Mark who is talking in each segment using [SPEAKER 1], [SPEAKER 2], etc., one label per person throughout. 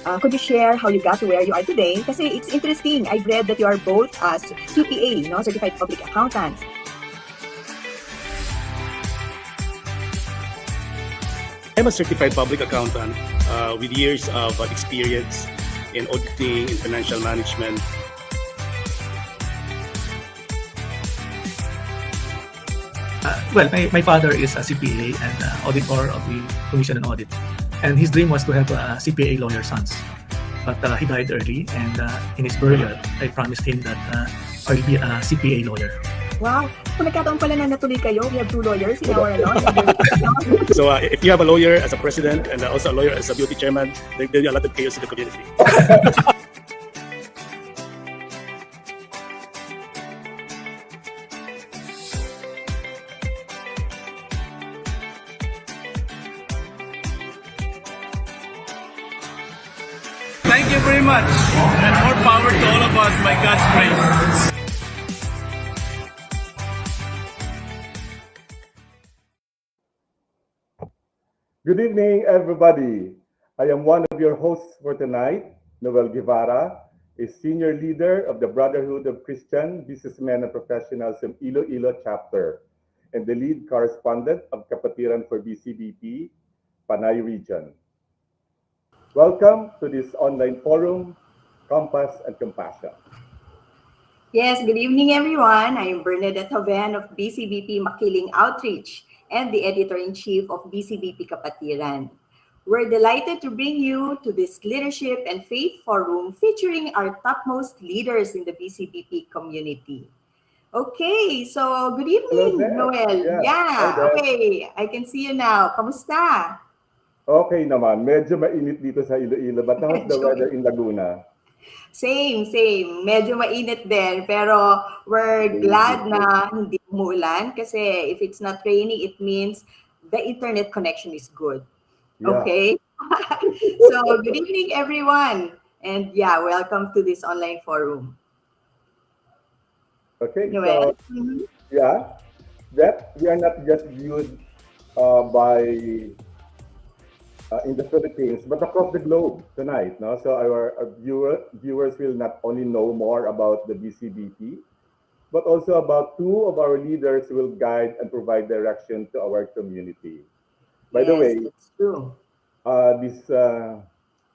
[SPEAKER 1] Could you share how you got to where you are today? Kasi it's interesting. I've read that you are both CPA, no? Certified Public Accountants.
[SPEAKER 2] I'm a certified public accountant with years of experience in auditing, in financial management.
[SPEAKER 3] Well, my father is a CPA and auditor of the Commission on Audit. And his dream was to have CPA lawyer sons. But he died early, and in his burial, I promised him that I'll be a CPA lawyer.
[SPEAKER 1] Wow. Kung nagkataon pala na natuloy kayo, we have 2 lawyers in our
[SPEAKER 2] So if you have a lawyer as a president and also a lawyer as a beauty chairman, there'll be a lot of chaos in the community.
[SPEAKER 4] Thank you very much, and more power to all of us by God's grace.
[SPEAKER 5] Good evening, everybody. I am one of your hosts for tonight, Noel Guevara, a senior leader of the Brotherhood of Christian Businessmen and Professionals in Iloilo chapter, and the lead correspondent of Kapatiran for BCBP, Panay region. Welcome to this online forum, Compass and Compassion.
[SPEAKER 1] Yes, good evening, everyone. I am Bernadette Joven of BCBP Makiling Outreach and the Editor-in-Chief of BCBP Kapatiran. We're delighted to bring you to this Leadership and Faith Forum featuring our topmost leaders in the BCBP community. Okay, so good evening, Noel. Yeah, okay. I can see you now. Kamusta?
[SPEAKER 5] Okay naman. Medyo mainit dito sa Iloilo. But how's the weather in Laguna?
[SPEAKER 1] Same. Medyo mainit din. Pero we're glad na hindi umuulan kasi if it's not raining, it means the internet connection is good. Yeah. Okay? So, good evening, everyone. And yeah, welcome to this online forum.
[SPEAKER 5] Okay, so yeah, that we are not just viewed by in the Philippines, but across the globe tonight. No? So our viewers will not only know more about the BCBP, but also about 2 of our leaders who will guide and provide direction to our community. By the way,
[SPEAKER 1] that's true.
[SPEAKER 5] This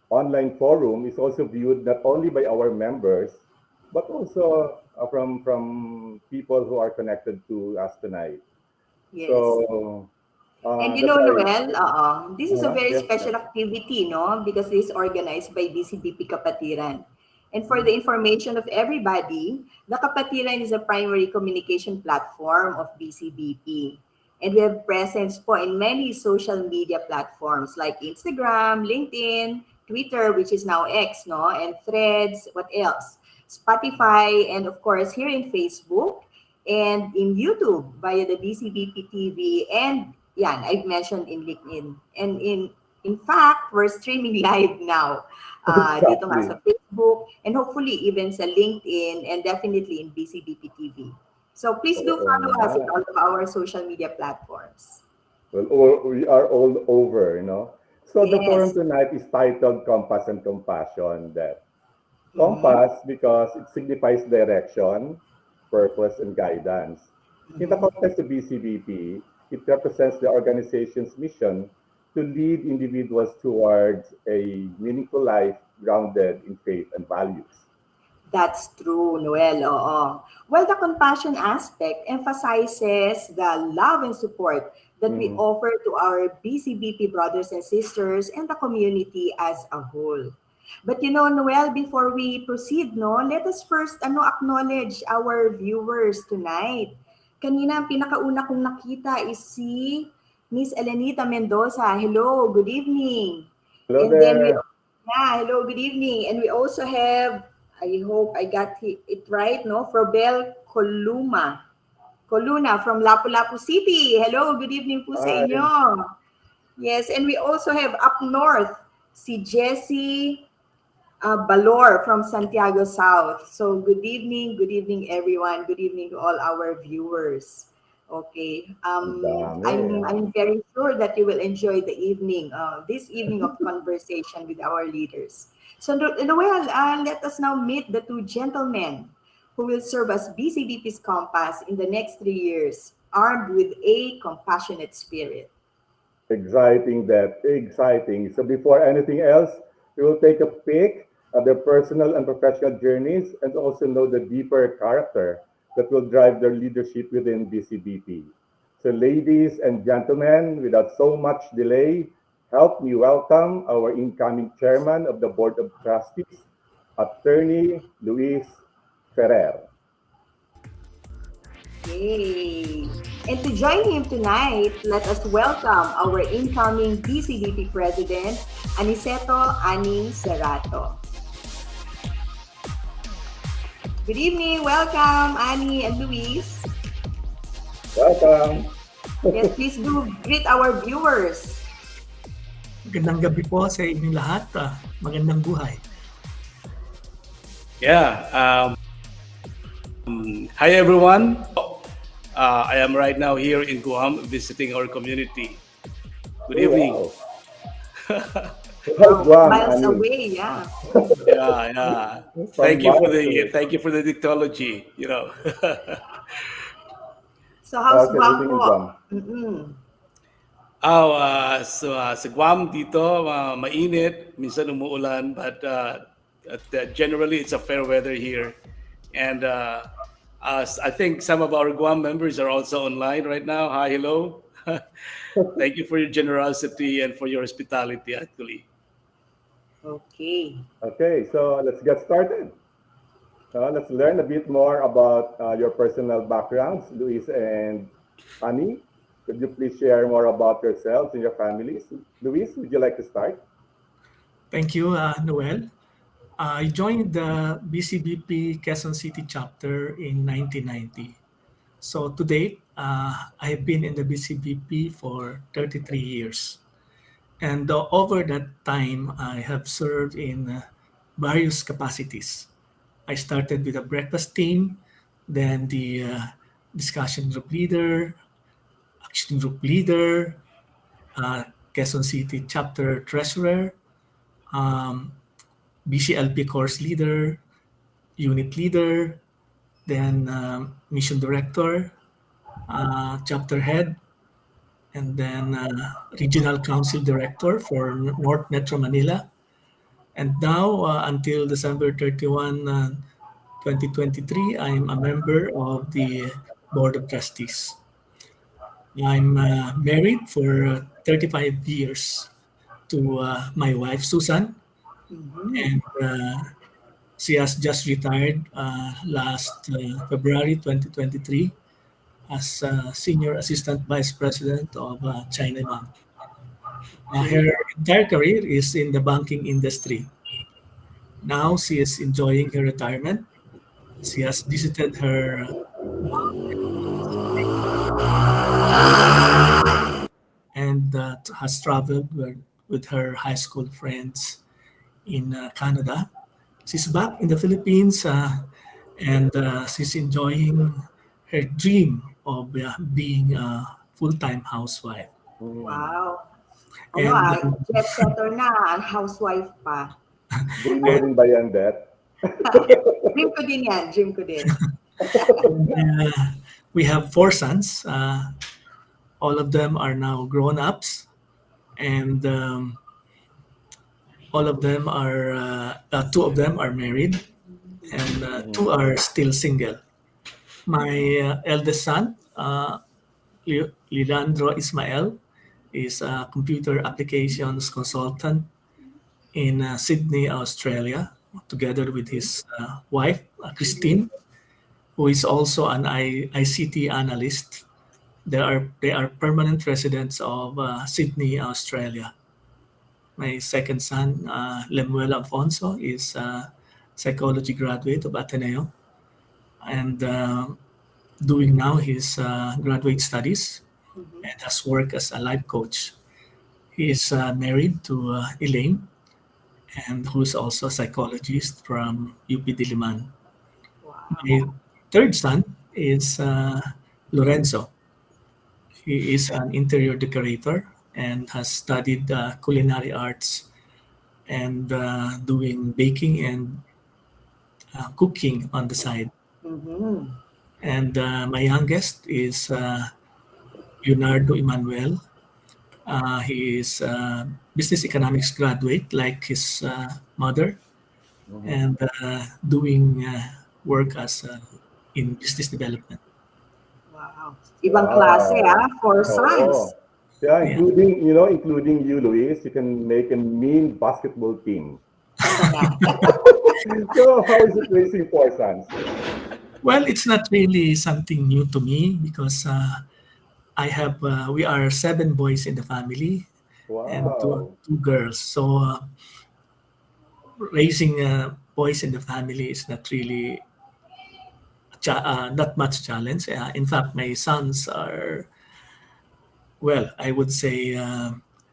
[SPEAKER 5] online forum is also viewed not only by our members, but also from people who are connected to us tonight.
[SPEAKER 1] Yes.
[SPEAKER 5] So,
[SPEAKER 1] and you know, Noel, this is a very special activity, no? Because it is organized by BCBP Kapatiran. And for the information of everybody, the Kapatiran is a primary communication platform of BCBP. And we have presence po in many social media platforms like Instagram, LinkedIn, Twitter, which is now X, no? And Threads, what else? Spotify, and of course, here in Facebook and in YouTube via the BCBP TV, and yeah, I've mentioned in LinkedIn. And in fact, we're streaming live now dito nga sa Facebook and hopefully even sa LinkedIn and definitely in BCBP TV. So please do follow us in all of our social media platforms.
[SPEAKER 5] Well, we are all over, you know. So the forum tonight is titled Compass and Compassion. That compass because it signifies direction, purpose, and guidance. In the context of BCBP, it represents the organization's mission to lead individuals towards a meaningful life grounded in faith and values.
[SPEAKER 1] That's true, Noel. Well, the compassion aspect emphasizes the love and support that we offer to our BCBP brothers and sisters and the community as a whole. But you know, Noel, before we proceed, let us first acknowledge our viewers tonight. Kanina, pinakauna kong nakita is si Miss Elenita Mendoza. Hello, good evening.
[SPEAKER 5] Hello
[SPEAKER 1] and
[SPEAKER 5] there.
[SPEAKER 1] Then hello, good evening. And we also have, I hope I got it right, Frobel Coluna from Lapu-Lapu City. Hello, good evening po sa inyo. Yes, and we also have up north, si Jessie Balor from Santiago South. So good evening everyone. Good evening to all our viewers. Okay.
[SPEAKER 5] Ang dami.
[SPEAKER 1] I'm very sure that you will enjoy the evening, this evening of conversation with our leaders. So, Noel, let us now meet the two gentlemen who will serve as BCBP's compass in the next 3 years, armed with a compassionate spirit.
[SPEAKER 5] Exciting that, exciting. So before anything else, we will take a peek at their personal and professional journeys and also know the deeper character that will drive their leadership within BCBP. So ladies and gentlemen, without so much delay, help me welcome our incoming chairman of the Board of Trustees, Attorney Luis Ferrer.
[SPEAKER 1] Yay! And to join him tonight, let us welcome our incoming BCBP President, Aniceto Ani Serrato. Good evening. Welcome, Ani and Luis.
[SPEAKER 5] Welcome.
[SPEAKER 1] Yes, please do greet our viewers.
[SPEAKER 3] Magandang gabi po sa inyong lahat. Magandang buhay.
[SPEAKER 2] Yeah. Hi, everyone. I am right now here in Guam visiting our community. Good evening.
[SPEAKER 5] Wow. Guam,
[SPEAKER 1] Miles
[SPEAKER 5] Ani.
[SPEAKER 1] away, yeah.
[SPEAKER 2] Yeah. Thank you for the dictology.
[SPEAKER 1] So how's
[SPEAKER 5] Okay,
[SPEAKER 1] Guam
[SPEAKER 5] living in
[SPEAKER 1] po?
[SPEAKER 5] Guam.
[SPEAKER 1] Mm-mm.
[SPEAKER 2] Sa Guam dito, mainit, minsan umuulan, but generally it's a fair weather here. And I think some of our Guam members are also online right now. Hi, hello. Thank you for your generosity and for your hospitality, actually.
[SPEAKER 1] Okay.
[SPEAKER 5] Okay, so let's get started. Let's learn a bit more about your personal backgrounds, Luis and Annie. Could you please share more about yourselves and your families? Luis, would you like to start?
[SPEAKER 3] Thank you, Noel. I joined the BCBP Quezon City chapter in 1990. So to date, I have been in the BCBP for 33 years. And over that time, I have served in various capacities. I started with a breakfast team, then the discussion group leader, action group leader, Quezon City chapter treasurer, um, BCLP course leader, unit leader, then mission director, chapter head, and then regional council director for North Metro Manila. And now, until December 31, 2023, I'm a member of the Board of Trustees. I'm married for 35 years to my wife, Susan,
[SPEAKER 1] Mm-hmm.
[SPEAKER 3] and she has just retired last February 2023 as Senior Assistant Vice President of China Bank. Her entire career is in the banking industry. Now she is enjoying her retirement. She has visited her mom and has traveled with her high school friends in Canada. She's back in the Philippines and she's enjoying her dream of being a full-time housewife.
[SPEAKER 1] Wow. Ano
[SPEAKER 3] And,
[SPEAKER 1] jet setter na, housewife pa.
[SPEAKER 5] Dream mo rin ba yan, Beth?
[SPEAKER 1] Dream ko din yan, dream ko din.
[SPEAKER 3] we have 4 sons. All of them are now grown-ups, and all of them are 2 of them are married, and 2 are still single. My eldest son, Leandro Ismael, is a computer applications consultant in Sydney, Australia, together with his wife, Christine, who is also an ICT analyst. They are permanent residents of Sydney, Australia. My second son, Lemuel Alfonso, is a psychology graduate of Ateneo and doing now his graduate studies and has worked as a life coach. He is married to Elaine, and who's also a psychologist from UP Diliman.
[SPEAKER 1] Wow.
[SPEAKER 3] My third son is Lorenzo. He is an interior decorator and has studied culinary arts and doing baking and cooking on the side.
[SPEAKER 1] Mm-hmm.
[SPEAKER 3] And my youngest is Leonardo Emmanuel. He is business economics graduate like his mother
[SPEAKER 5] Mhm.
[SPEAKER 3] and doing work as in business development.
[SPEAKER 1] Wow. Ibang klase,
[SPEAKER 5] Wow.
[SPEAKER 1] four
[SPEAKER 5] Oo.
[SPEAKER 1] sons.
[SPEAKER 5] Yeah,
[SPEAKER 3] Yeah.
[SPEAKER 5] including you, Luis, you can make a mean basketball team.
[SPEAKER 1] Yeah.
[SPEAKER 5] So how is it raising four sons?
[SPEAKER 3] Well, it's not really something new to me because we are seven boys in the family and
[SPEAKER 5] Wow.
[SPEAKER 3] two girls. So raising boys in the family is not really not much challenge. In fact, my sons are, well, I would say,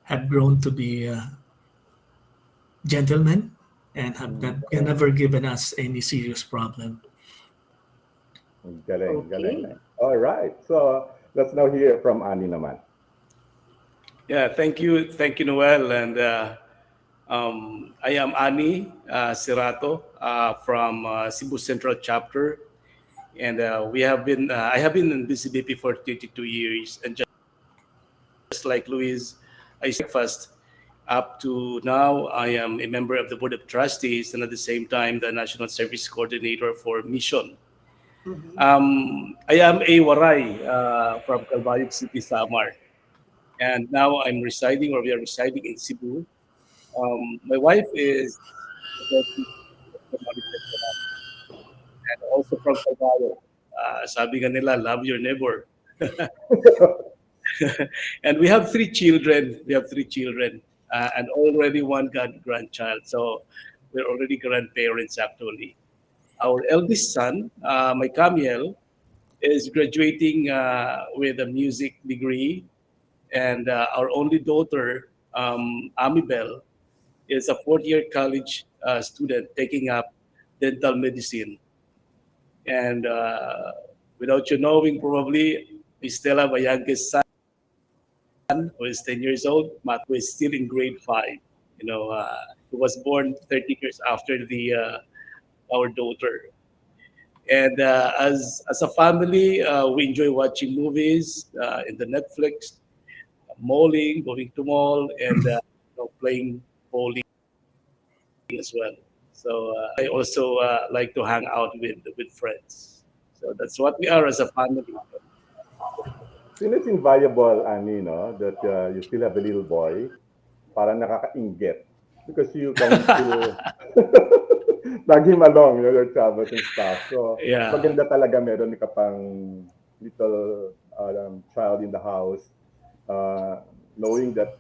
[SPEAKER 3] have grown to be gentlemen and have
[SPEAKER 5] Mm.
[SPEAKER 3] never given us any serious problem.
[SPEAKER 5] Galing, galing.
[SPEAKER 1] Okay.
[SPEAKER 5] All right. So let's now hear from Ani naman.
[SPEAKER 2] Yeah, thank you, Noel, and I am Ani Serrato from Cebu Central Chapter, and I have been in BCBP for 32 years, and just like Luis, I breakfast. Up to now, I am a member of the Board of Trustees and at the same time the National Service Coordinator for Mission.
[SPEAKER 1] Mm-hmm.
[SPEAKER 2] I am a Waray from Calbayog City, Samar, and now we are residing in Cebu. My wife is a deputy manager and also from Calbayog. Sabi nga nila, love your neighbor. And we have three children. And already one grandchild. So we're already grandparents actually. Our eldest son, my Camiel, is graduating with a music degree, and our only daughter, Amibel, is a fourth-year college student taking up dental medicine. And without you knowing, probably we still have a youngest son who is 10 years old, Matt, who is still in grade 5. He was born 30 years after our daughter. And as a family, we enjoy watching movies in the Netflix, malling, going to mall, and playing bowling as well. So I also like to hang out with friends. So that's what we are as a family.
[SPEAKER 5] You know, it's invaluable, Ani, no, that you still have a little boy. Parang nakakainggit. Because you can still tag him along, your travels and stuff. So,
[SPEAKER 2] Yeah.
[SPEAKER 5] maganda talaga meron ka pang little child in the house, knowing that,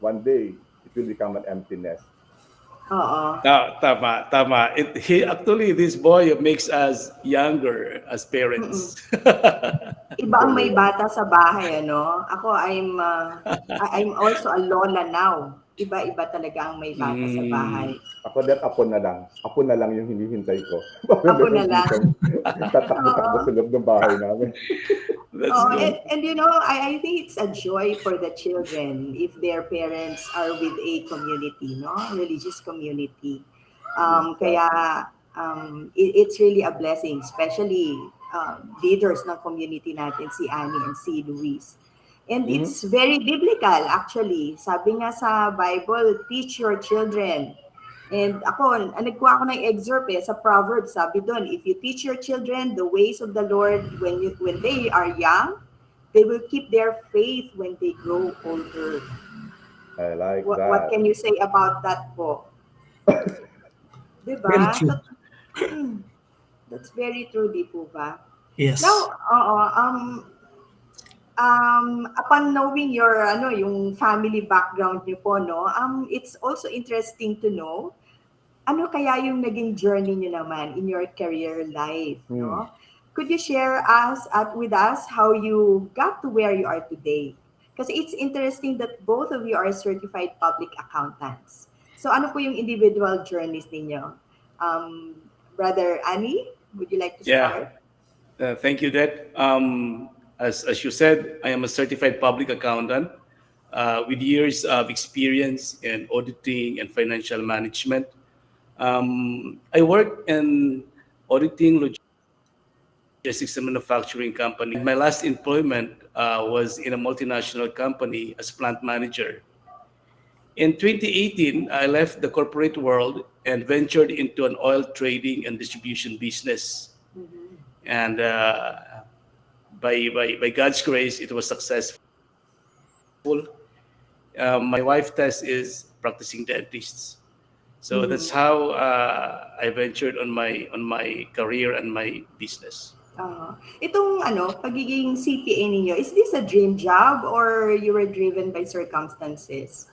[SPEAKER 5] one day it will become an empty nest.
[SPEAKER 1] Oo.
[SPEAKER 2] Tama. This boy makes us younger as
[SPEAKER 1] Mm-mm.
[SPEAKER 2] parents.
[SPEAKER 1] Iba ang may
[SPEAKER 5] Galing.
[SPEAKER 1] bata sa bahay, ano? Ako, I'm also a lola now. Iba-iba talaga ang may bata sa bahay.
[SPEAKER 5] Ako that Apo na lang yung hinihintay ko. Para
[SPEAKER 1] Apo na
[SPEAKER 5] meron
[SPEAKER 1] lang.
[SPEAKER 5] ditong tatakbo-takbo
[SPEAKER 1] Oo.
[SPEAKER 5] sa loob ng bahay namin.
[SPEAKER 2] That's
[SPEAKER 1] Oh,
[SPEAKER 2] good.
[SPEAKER 1] and I think it's a joy for the children if their parents are with a community, no? Religious community. Kaya
[SPEAKER 5] Exactly.
[SPEAKER 1] it's really a blessing, especially leaders ng community natin, si Annie and si Luis. And
[SPEAKER 5] Mhm.
[SPEAKER 1] it's very biblical actually. Sabi nga sa Bible, teach your children. And ako, nagkuha ako ng excerpt sa Proverbs, sabi doon, if you teach your children the ways of the Lord when they are young, they will keep their faith when they grow older.
[SPEAKER 5] I like
[SPEAKER 1] What
[SPEAKER 5] that.
[SPEAKER 1] can you say about that po?
[SPEAKER 3] Very
[SPEAKER 1] Diba?
[SPEAKER 3] true.
[SPEAKER 1] That's very true, di po ba?
[SPEAKER 3] Yes.
[SPEAKER 1] Now, upon knowing your yung family background niyo po, no, it's also interesting to know ano kaya yung naging journey niyo naman in your career life,
[SPEAKER 5] Hmm.
[SPEAKER 1] no? Could you share with us how you got to where you are today? Kasi it's interesting that both of you are certified public accountants. So ano po yung individual journeys ninyo? Brother Annie, would you like to
[SPEAKER 2] Yeah.
[SPEAKER 1] start?
[SPEAKER 2] Thank you, Dad. as you said, I am a certified public accountant with years of experience in auditing and financial management. I work in auditing, logistics, and manufacturing company. My last employment was in a multinational company as plant manager. In 2018, I left the corporate world and ventured into an oil trading and distribution business. And by God's grace, it was successful. My wife Tess is practicing dentist. So that's how I ventured on my career and my business.
[SPEAKER 1] Itong pagiging CPA ninyo, is this a dream job or you were driven by circumstances?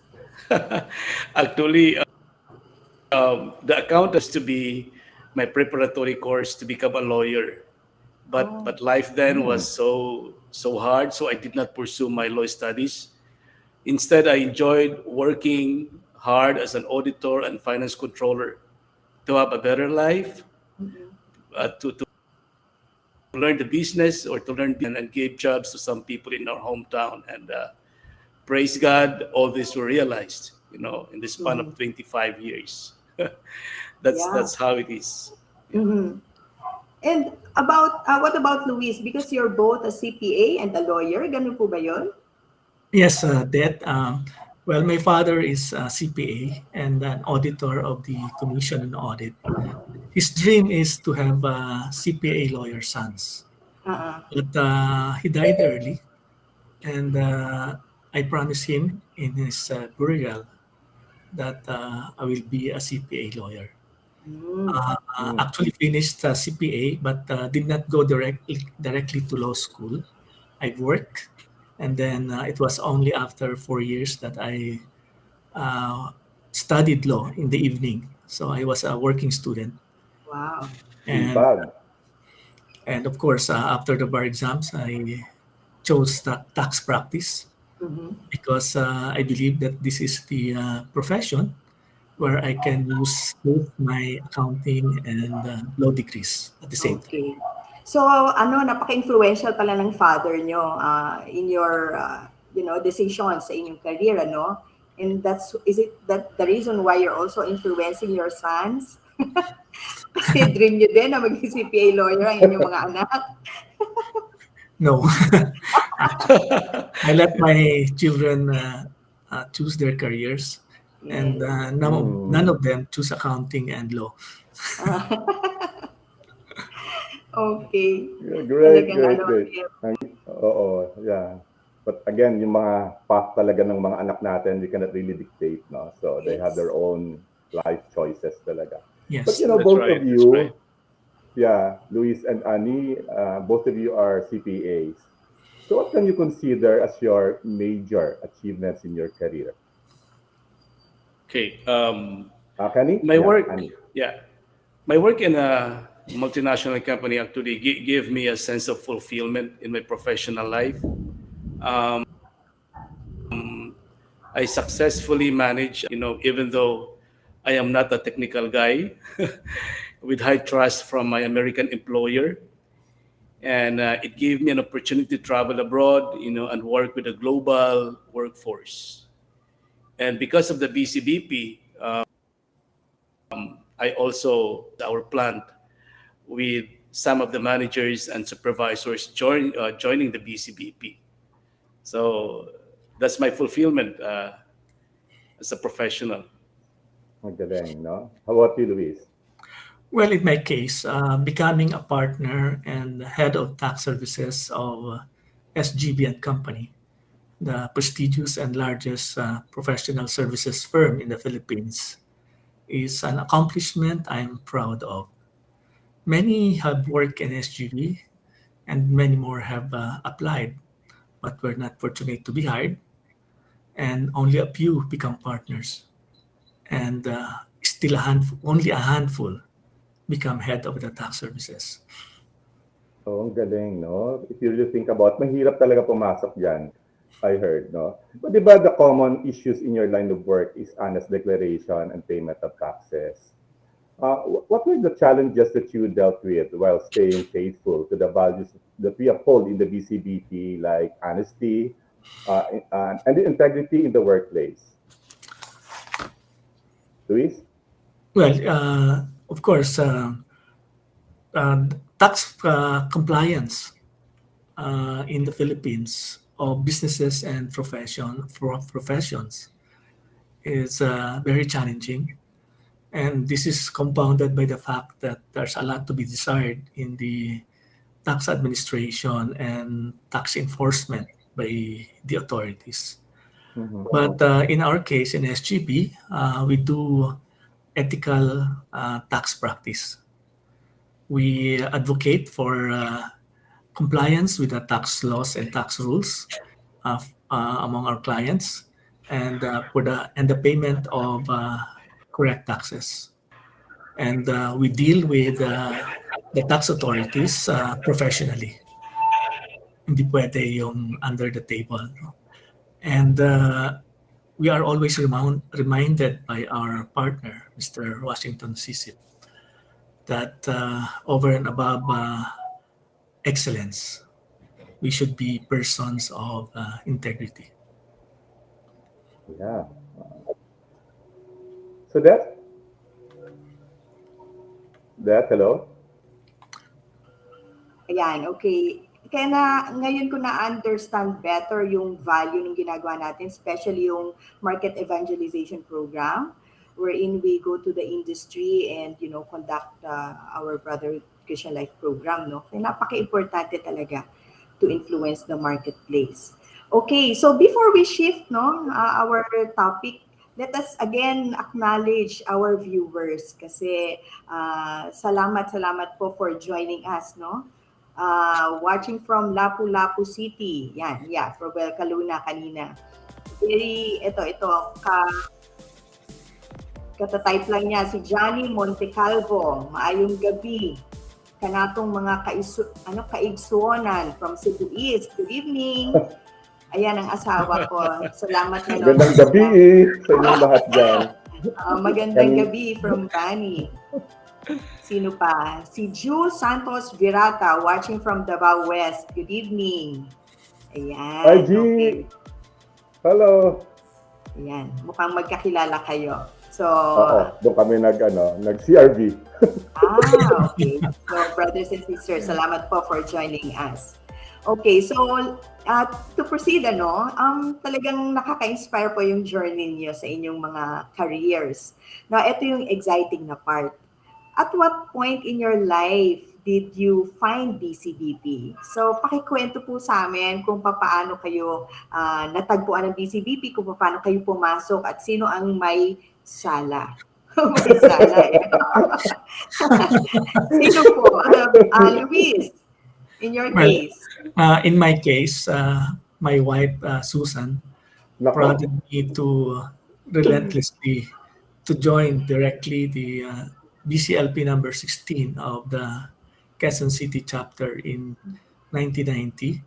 [SPEAKER 2] Actually, the accountant is to be my preparatory course to become a lawyer. But life then was so hard, so I did not pursue my law studies. Instead, I enjoyed working hard as an auditor and finance controller to have a better life, to learn the business or to learn and gave jobs to some people in our hometown. And praise God, all this were realized, in the span of 25 years. That's how it is.
[SPEAKER 1] And what about Luis? Because you're both a CPA and a lawyer, ganun po ba yun?
[SPEAKER 3] Yes, that. Well, my father is a CPA and an auditor of the Commission on Audit. His dream is to have CPA lawyer sons, but he died early, and I promised him in his burial that I will be a CPA lawyer. Actually finished CPA, but did not go directly to law school. I worked, and then it was only after 4 years that I studied law in the evening. So I was a working student.
[SPEAKER 1] Wow.
[SPEAKER 3] And of course, after the bar exams, I chose tax practice because I believe that this is the profession where I can use both my accounting and law degrees at the same time.
[SPEAKER 1] Okay. So, napaka-influential pala ng father nyo in your, decisions sa inyong career, ano? And is it that the reason why you're also influencing your sons? Kasi dream nyo din na maging CPA lawyer ang inyong mga anak.
[SPEAKER 3] No. I let my children choose their careers, and none of them choose accounting and law.
[SPEAKER 1] Okay.
[SPEAKER 5] Great. Oo, yeah. But again, yung mga path talaga ng mga anak natin, we cannot really dictate, no? So they have their own life choices talaga.
[SPEAKER 3] Yes.
[SPEAKER 5] But both of you, Luis and Annie, both of you are CPAs. So what can you consider as your major achievements in your career?
[SPEAKER 2] Okay.
[SPEAKER 5] Kenny?
[SPEAKER 2] My work,
[SPEAKER 5] Annie.
[SPEAKER 2] my work in a multinational company actually gave me a sense of fulfillment in my professional life. I successfully managed, even though I am not a technical guy, with high trust from my American employer. And it gave me an opportunity to travel abroad, and work with a global workforce. And because of the BCBP, I also, our plant, with some of the managers and supervisors joining the BCBP. So that's my fulfillment as a professional.
[SPEAKER 5] Magaling, no? How about you, Luis?
[SPEAKER 3] Well, in my case, becoming a partner and head of tax services of SGB and Company, the prestigious and largest professional services firm in the Philippines, is an accomplishment I'm proud of. Many have worked in SGB and many more have applied, but were not fortunate to be hired, and only a few become partners. And still only a handful become head of the tax services.
[SPEAKER 5] Oh, ang galing, no? If you really think about, mahirap talaga pumasok dyan, I heard, no? But di ba the common issues in your line of work is honest declaration and payment of taxes? What were the challenges that you dealt with while staying faithful to the values that we uphold in the BCBP, like honesty and the integrity in the workplace? Luis?
[SPEAKER 3] Well, of course, tax compliance in the Philippines of businesses and professions is very challenging. And this is compounded by the fact that there's a lot to be desired in the tax administration and tax enforcement by the authorities.
[SPEAKER 5] Mhm.
[SPEAKER 3] But in our case, in SGB, we do ethical tax practice. We advocate for compliance with the tax laws and tax rules among our clients, and the payment of correct taxes. And we deal with the tax authorities professionally. Hindi pwede yung under the table. No? And we are always reminded by our partner, Mr. Washington Sisip, that over and above excellence, we should be persons of integrity.
[SPEAKER 5] Yeah. So that, hello?
[SPEAKER 1] Ayan, okay. Kaya na ngayon ko na-understand better yung value ng ginagawa natin, especially yung market evangelization program, wherein we go to the industry and, conduct our Brother Christian Life program, no? Kaya napaka-importante talaga to influence the marketplace. Okay, so before we shift, no, our topic, let us again acknowledge our viewers kasi salamat po for joining us, no? Watching from Lapu-Lapu City. Yan, yeah, from Kaluna kanina. Katatype lang niya, si Johnny Montecalvo. Maayong gabi. Kanatong mga kaigsuonan from Cebu East. Good evening. Ayan ang asawa ko. Salamat na
[SPEAKER 5] Magandang gabi sa inyong lahat dyan.
[SPEAKER 1] Magandang gabi from Bani. Sino pa? Si Ju Santos Virata watching from Davao West. Good evening. Ayan.
[SPEAKER 5] Hi, G.
[SPEAKER 1] Okay.
[SPEAKER 5] Hello.
[SPEAKER 1] Ayan. Mukhang magkakilala kayo. So,
[SPEAKER 5] Oo, doon kami nag-CRV.
[SPEAKER 1] okay. So, brothers and sisters, salamat po for joining us. Okay, so to proceed, talagang nakaka-inspire po yung journey niyo sa inyong mga careers. Now, ito yung exciting na part. At what point in your life did you find BCBP? So, pakikwento po sa amin kung paano kayo natagpuan ng BCBP, kung paano kayo pumasok at sino ang may sala. May sala eh. Sino po? Luis, in your case.
[SPEAKER 3] In my case, my wife, Susan, prodded me to relentlessly to join directly the BCLP number 16 of the Quezon City chapter in 1990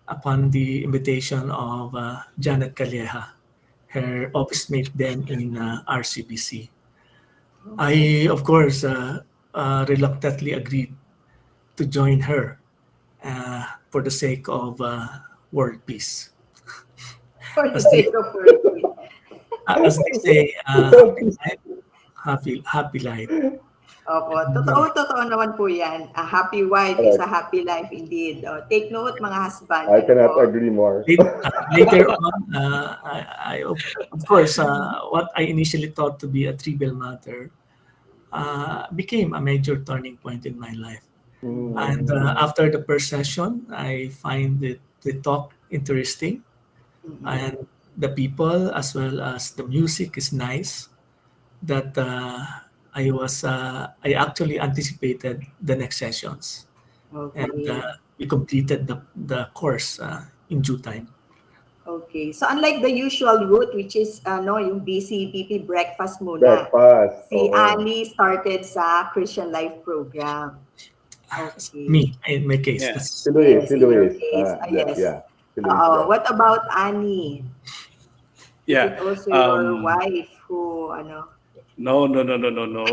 [SPEAKER 3] upon the invitation of Janet Calleja, her office mate then in RCBC. I, of course, reluctantly agreed to join her for the sake of world peace.
[SPEAKER 1] For the sake of world peace.
[SPEAKER 3] As they say, happy life.
[SPEAKER 1] Opo, totoo naman po yan. A happy wife is a happy life indeed. Take note mga husband.
[SPEAKER 5] I cannot agree more.
[SPEAKER 3] Later on, of course, what I initially thought to be a trivial matter became a major turning point in my life. And after the first session, I find the talk interesting, and the people as well as the music is nice. That I actually anticipated the next sessions, and we completed the course in due time.
[SPEAKER 1] Okay. So unlike the usual route, which is yung BCBP breakfast muna. Si Annie started sa Christian Life program. Okay.
[SPEAKER 3] Me, in my case.
[SPEAKER 2] Yeah.
[SPEAKER 5] Si Luis.
[SPEAKER 1] Yes.
[SPEAKER 5] Yeah.
[SPEAKER 1] What about Annie?
[SPEAKER 2] Yeah.
[SPEAKER 1] Is it also your wife who
[SPEAKER 2] No, no, no, no, no, no.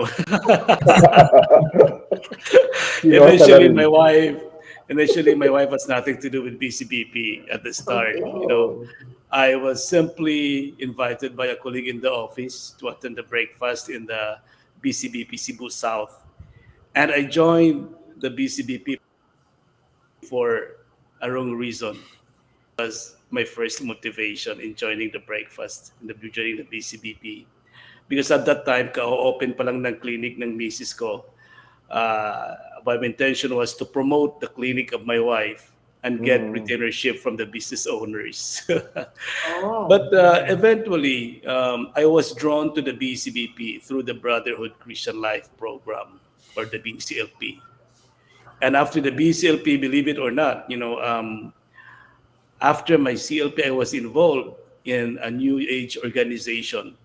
[SPEAKER 5] Seryosa na
[SPEAKER 2] Initially,
[SPEAKER 5] rin.
[SPEAKER 2] my wife has nothing to do with BCBP at the start.
[SPEAKER 1] Okay.
[SPEAKER 5] Oh.
[SPEAKER 2] I was simply invited by a colleague in the office to attend the breakfast in the BCBP Cebu South, and I joined the BCBP for a wrong reason. Was my first motivation in joining the breakfast in the joining the BCBP because at that time ka-open pa lang ng clinic ng misis ko. uh, my intention was to promote the clinic of my wife and get
[SPEAKER 5] Mm.
[SPEAKER 2] retainership from the business owners.
[SPEAKER 1] Oh.
[SPEAKER 2] But eventually, I was drawn to the BCBP through the Brotherhood Christian Life Program or the BCLP. And after the BCLP, believe it or not, after my CLP, I was involved in a New Age organization,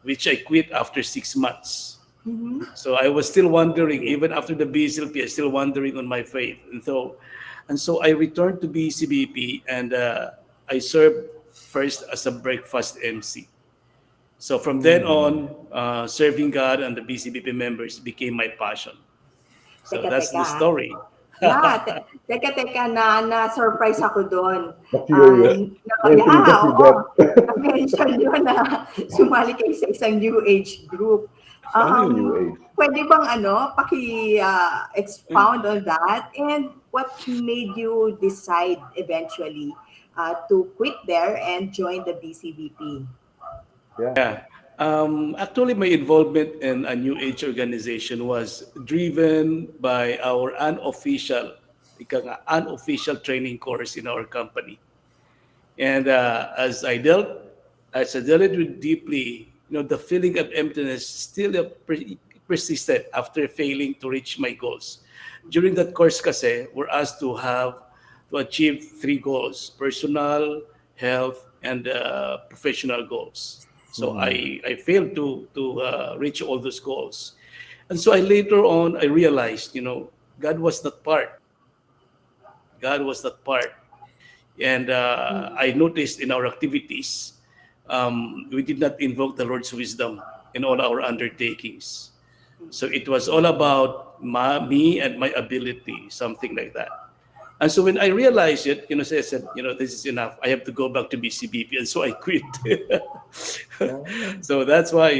[SPEAKER 2] which I quit after 6 months.
[SPEAKER 1] Mm-hmm.
[SPEAKER 2] So I was still wondering, even after the BCLP, I was still wondering on my faith. And so I returned to BCBP and I served first as a breakfast MC. So from then
[SPEAKER 5] Mm.
[SPEAKER 2] on, serving God and the BCBP members became my passion. So
[SPEAKER 1] Teka,
[SPEAKER 2] that's
[SPEAKER 1] teka,
[SPEAKER 2] the
[SPEAKER 1] ah.
[SPEAKER 2] story.
[SPEAKER 1] Yeah, teka, na-surprise ako doon.
[SPEAKER 5] Na-curious. Where's the
[SPEAKER 1] Yeah, oo.
[SPEAKER 5] Tibet?
[SPEAKER 1] Na-mention nyo na sumali kayo sa isang New Age group.
[SPEAKER 5] Ano yung New Age?
[SPEAKER 1] Pwede bang expound on that? And what made you decide eventually to quit there and join the BCBP?
[SPEAKER 5] Yeah.
[SPEAKER 2] Yeah. Actually, my involvement in a New Age organization was driven by our unofficial training course in our company. And as I dealt with deeply, the feeling of emptiness still persisted after failing to reach my goals. During that course, kasi, we're asked to achieve three goals: personal, health, and professional goals. So
[SPEAKER 5] Mm.
[SPEAKER 2] I failed to reach all those goals, and so later on I realized, God was not part. God was not part. And I noticed in our activities, we did not invoke the Lord's wisdom in all our undertakings. So it was all about me and my ability, something like that. And so when I realized it, so I said, this is enough. I have to go back to BCBP. And so I quit.
[SPEAKER 5] Oh.
[SPEAKER 2] So that's why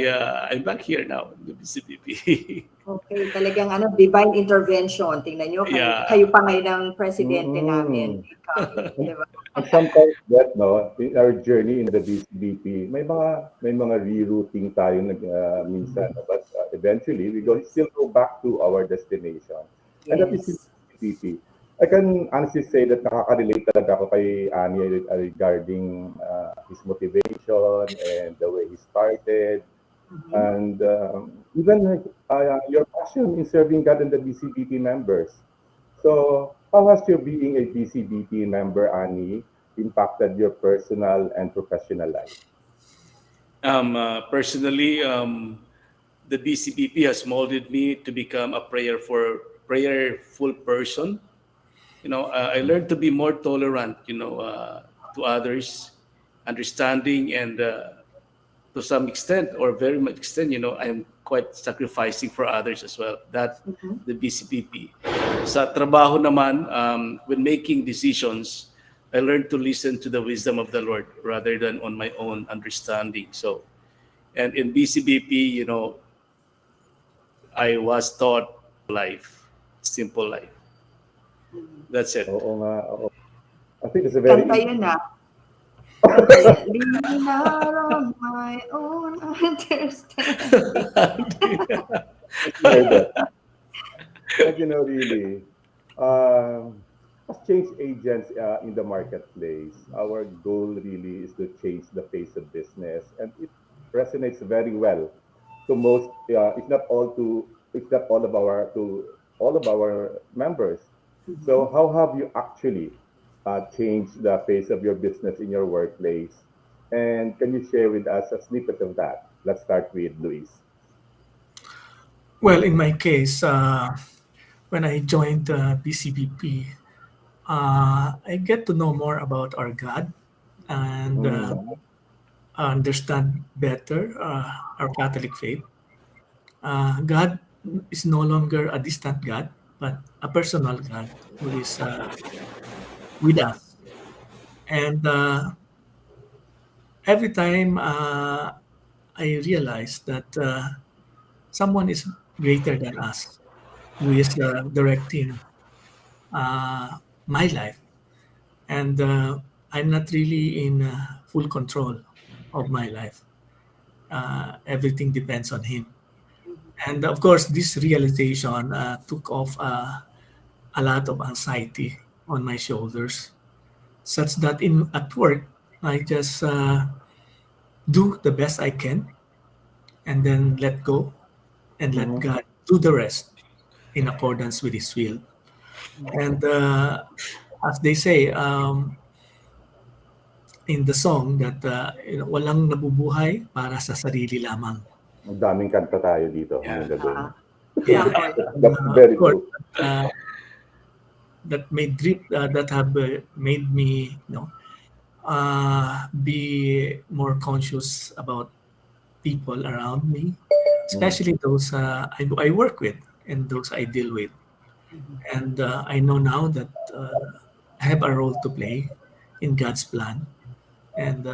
[SPEAKER 2] I'm back here now in the BCBP.
[SPEAKER 1] Okay, talagang divine intervention. Tingnan nyo,
[SPEAKER 2] Yeah.
[SPEAKER 1] kayo pa ngayon ang presidente namin.
[SPEAKER 5] Mm.
[SPEAKER 1] Ikaw, di ba?
[SPEAKER 5] And sometimes that, no, in our journey in the BCBP, may mga rerouting tayo minsan, but eventually we still go back to our destination. And that is in
[SPEAKER 1] Yes.
[SPEAKER 5] BCBP. I can honestly say that nakaka-relate talaga ako kay Ani regarding his motivation and the way he started. And even your passion in serving God and the BCBP members. So, how has your being a BCBP member, Ani, impacted your personal and professional life?
[SPEAKER 2] Personally, the BCBP has molded me to become a prayerful person. I learned to be more tolerant, to others, understanding, and to some extent or very much extent, I am quite sacrificing for others as well. That the BCBP. Sa trabaho naman, when making decisions, I learned to listen to the wisdom of the Lord rather than on my own understanding. So, and in BCBP, I was taught life, simple life. That's it.
[SPEAKER 5] Oo nga, oo. I think it's a very
[SPEAKER 1] Kanta yun na. Kanta yan. Lean out on my own understanding.
[SPEAKER 5] hear that. But really, as change agents in the marketplace, our goal really is to change the face of business, and it resonates very well to most, if not all of our members. So, how have you actually changed the face of your business in your workplace? And can you share with us a snippet of that? Let's start with Luis.
[SPEAKER 3] Well, in my case, when I joined BCBP, I get to know more about our God and
[SPEAKER 5] Mm.
[SPEAKER 3] understand better our Catholic faith. God is no longer a distant God, but a personal God who is with us. And every time I realize that someone is greater than us, who is directing my life, and I'm not really in full control of my life. Everything depends on Him. And of course, this realization took off a lot of anxiety on my shoulders, such that in at work, I just do the best I can and then let go and let
[SPEAKER 5] Mm-hmm.
[SPEAKER 3] God do the rest in accordance with His will. And as they say in the song that walang nabubuhay para sa sarili lamang.
[SPEAKER 5] Ang daming kanta tayo dito
[SPEAKER 2] Yeah.
[SPEAKER 5] ngayong gabi. No?
[SPEAKER 3] Yeah,
[SPEAKER 1] Okay.
[SPEAKER 3] and,
[SPEAKER 5] That's
[SPEAKER 3] of
[SPEAKER 5] very
[SPEAKER 3] course,
[SPEAKER 5] true.
[SPEAKER 3] that made drip that have made me be more conscious about people around me,
[SPEAKER 5] Mm.
[SPEAKER 3] especially those I work with and those I deal with.
[SPEAKER 1] Mhm.
[SPEAKER 3] And I know now that I have a role to play in God's plan, and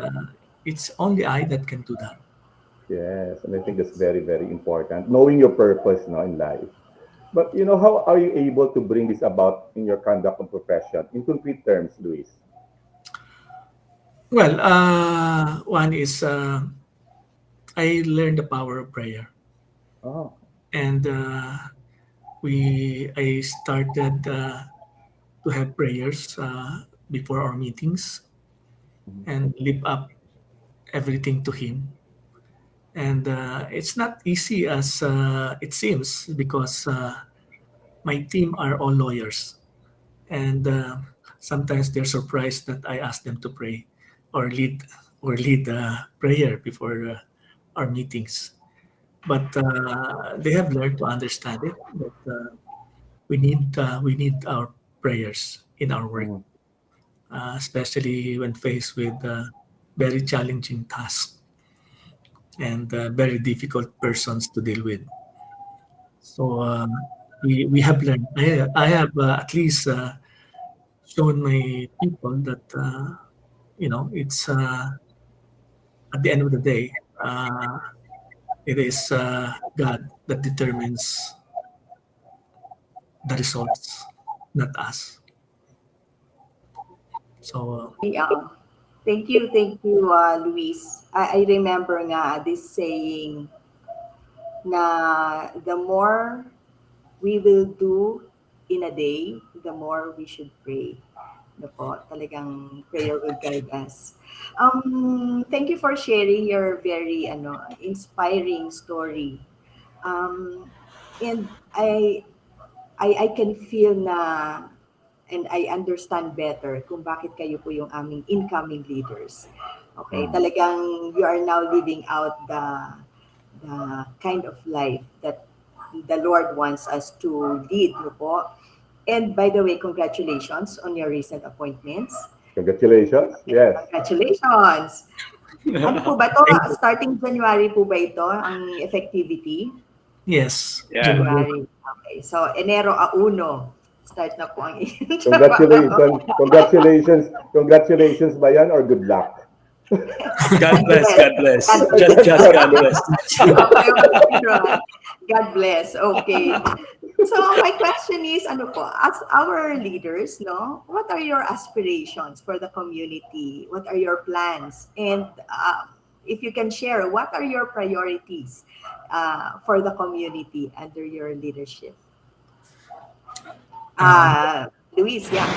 [SPEAKER 3] it's only I that can do that.
[SPEAKER 5] Yes, and I think that's very, very important. Knowing your purpose, no, in life. But how are you able to bring this about in your conduct and profession in concrete terms, Luis?
[SPEAKER 3] Well, one is I learned the power of prayer,
[SPEAKER 5] Oh.
[SPEAKER 3] and I started to have prayers before our meetings
[SPEAKER 5] Mhm.
[SPEAKER 3] and lift up everything to Him. And it's not easy as it seems because my team are all lawyers, and sometimes they're surprised that I ask them to pray or lead prayer before our meetings. But they have learned to understand it. That we need our prayers in our work,
[SPEAKER 5] Mhm.
[SPEAKER 3] especially when faced with very challenging tasks and very difficult persons to deal with. So we have learned. I have at least shown my people that it's at the end of the day, it is God that determines the results, not us. So
[SPEAKER 1] Yeah. Thank you, Luis. I remember nga this saying na the more we will do in a day, the more we should pray. Ano po, talagang prayer will guide us. Thank you for sharing your very inspiring story. Um, and I can feel na and I understand better kung bakit kayo po yung aming incoming leaders. Okay,
[SPEAKER 5] Mm.
[SPEAKER 1] talagang you are now living out the kind of life that the Lord wants us to lead, no po. And by the way, congratulations on your recent appointments.
[SPEAKER 5] Congratulations. Yes.
[SPEAKER 1] Congratulations! Ano po ba to?
[SPEAKER 3] thank you.
[SPEAKER 1] Starting January po ba ito, ang effectivity?
[SPEAKER 3] Yes,
[SPEAKER 2] Yeah.
[SPEAKER 3] January.
[SPEAKER 1] January. Okay. So, Enero a 1, start na po ang iyong trabaho.
[SPEAKER 5] Congratulations. Congratulations. Congratulations ba yan or good luck?
[SPEAKER 2] God bless. God bless.
[SPEAKER 1] God
[SPEAKER 2] Just
[SPEAKER 1] bless.
[SPEAKER 2] God bless.
[SPEAKER 1] Okay, right. God bless. Okay. So my question is, ano po, as our leaders, no, what are your aspirations for the community? What are your plans? And if you can share, what are your priorities for the community under your leadership?
[SPEAKER 3] Um,
[SPEAKER 1] Luis, yeah.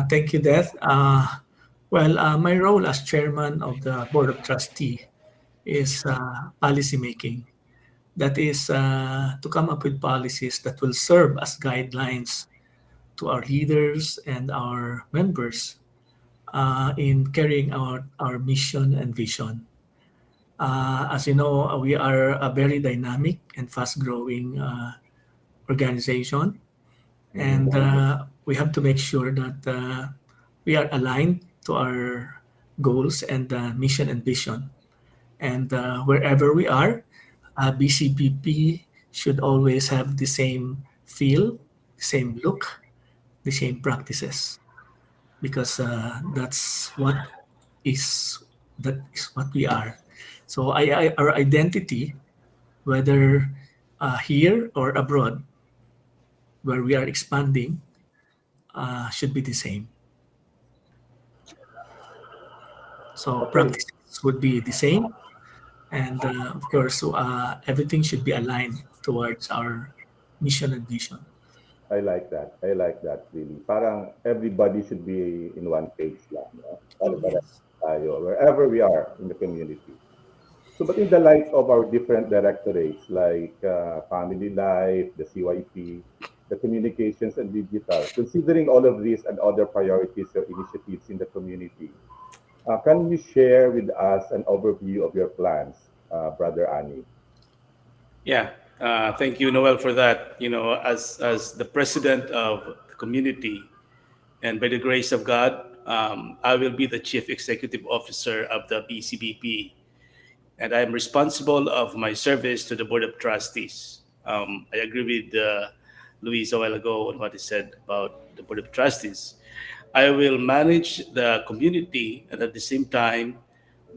[SPEAKER 3] Thank you, Death. My role as chairman of the board of trustee is policy making. That is to come up with policies that will serve as guidelines to our leaders and our members in carrying out our mission and vision. As you know, we are a very dynamic and fast-growing organization, and we have to make sure that we are aligned to our goals and mission and vision. And wherever we are, BCBP should always have the same feel, same look, the same practices, because is that is what we are. So our identity, whether here or abroad, where we are expanding, should be the same. So
[SPEAKER 5] Okay,
[SPEAKER 3] practices would be the same, and of course, everything should be aligned towards our mission and vision.
[SPEAKER 5] I like that. I like that really. Parang everybody should be in one page lang, no? Pare-pare
[SPEAKER 3] Yes.
[SPEAKER 5] tayo, wherever we are in the community. So, but in the light of our different directorates like family life, the CYP, the communications and digital, considering all of these and other priorities or initiatives in the community, can you share with us an overview of your plans, Brother Ani?
[SPEAKER 2] Yeah, thank you, Noel, for that. As the president of the community, and by the grace of God, I will be the chief executive officer of the BCBP, and I am responsible of my service to the board of trustees. I agree with Luis a while ago on what he said about the board of trustees. I will manage the community and at the same time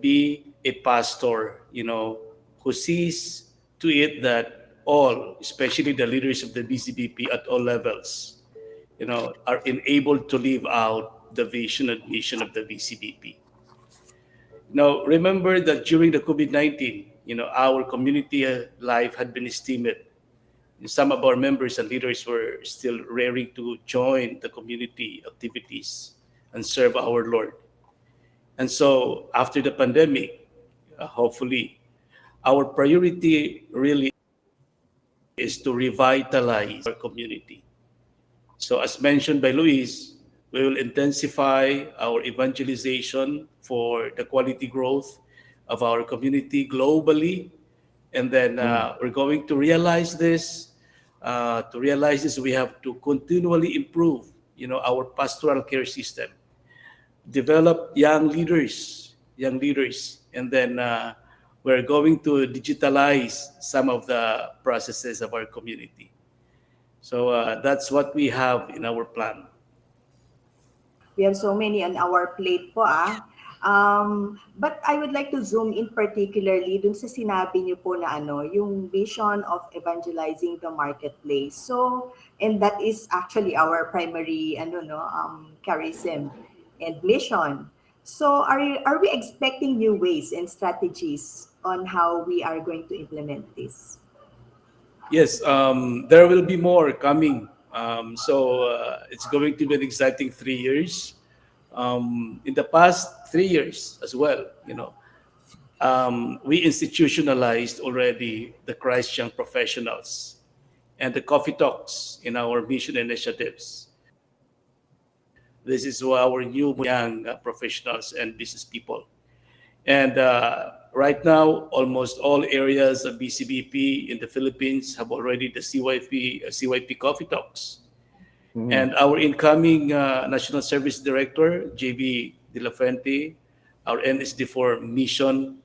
[SPEAKER 2] be a pastor, who sees to it that all, especially the leaders of the BCBP at all levels, are enabled to live out the vision and mission of the BCBP. Now, remember that during the COVID-19, our community life had been esteemed. Some of our members and leaders were still raring to join the community activities and serve our Lord. And so, after the pandemic, hopefully, our priority really is to revitalize our community. So, as mentioned by Luis, we will intensify our evangelization for the quality growth of our community globally. And then
[SPEAKER 5] Mm.
[SPEAKER 2] we're going to realize this. To realize this, we have to continually improve, our pastoral care system, develop young leaders, and then we're going to digitalize some of the processes of our community. So that's what we have in our plan.
[SPEAKER 1] We have so many on our plate po ah. But I would like to zoom in particularly dun sa sinabi niyo po na ano, yung vision of evangelizing the marketplace. So, and that is actually our primary charism and mission. So, are we expecting new ways and strategies on how we are going to implement this?
[SPEAKER 2] Yes, there will be more coming. So it's going to be an exciting 3 years. In the past 3 years as well, we institutionalized already the Christ Young Professionals and the coffee talks in our mission initiatives. This is our new young professionals and business people. And right now, almost all areas of BCBP in the Philippines have already the CYP coffee talks.
[SPEAKER 5] Mhm.
[SPEAKER 2] And our incoming National Service Director, JB De La Fuente, our NSD4 mission,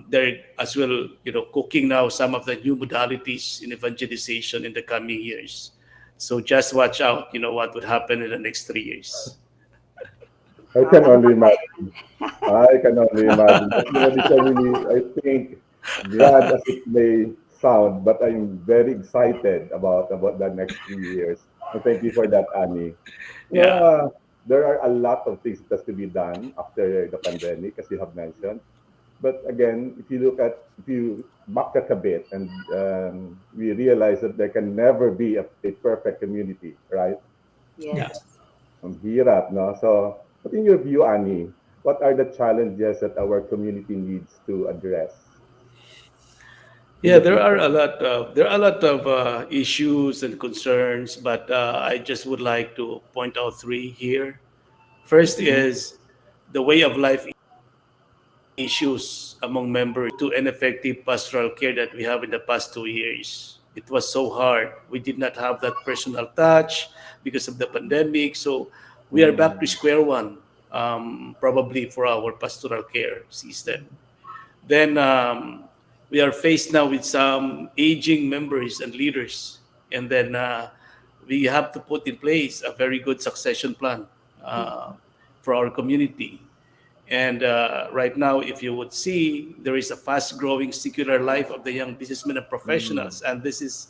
[SPEAKER 2] they're as well, cooking now some of the new modalities in evangelization in the coming years. So just watch out, what would happen in the next 3 years.
[SPEAKER 5] I can only
[SPEAKER 1] Abangan.
[SPEAKER 5] imagine. I can only imagine. But these are really, I think, grand as it may sound, but I'm very excited about the next 3 years. And thank you for that, Annie. You know,
[SPEAKER 2] Yeah.
[SPEAKER 5] there are a lot of things that has to be done after the pandemic, as you have mentioned. But again, if you backtrack a bit, and we realize that there can never be a perfect community, right?
[SPEAKER 3] Yeah.
[SPEAKER 1] Yes.
[SPEAKER 5] Ang hirap, no? So, but in your view, Annie, what are the challenges that our community needs to address in
[SPEAKER 2] Yeah,
[SPEAKER 5] the future?
[SPEAKER 2] there are a lot of issues and concerns, but I just would like to point out three here. First
[SPEAKER 5] Mhm.
[SPEAKER 2] is the way of life issues among members to ineffective pastoral care that we have in the past 2 years. It was so hard. We did not have that personal touch because of the pandemic. So we are back to
[SPEAKER 5] Mm.
[SPEAKER 2] square one, probably for our pastoral care system. Then we are faced now with some aging members and leaders, and then we have to put in place a very good succession plan uh, for our community. And right now, if you would see, there is a fast-growing secular life of the young businessmen and
[SPEAKER 5] Mm,
[SPEAKER 2] professionals, and this is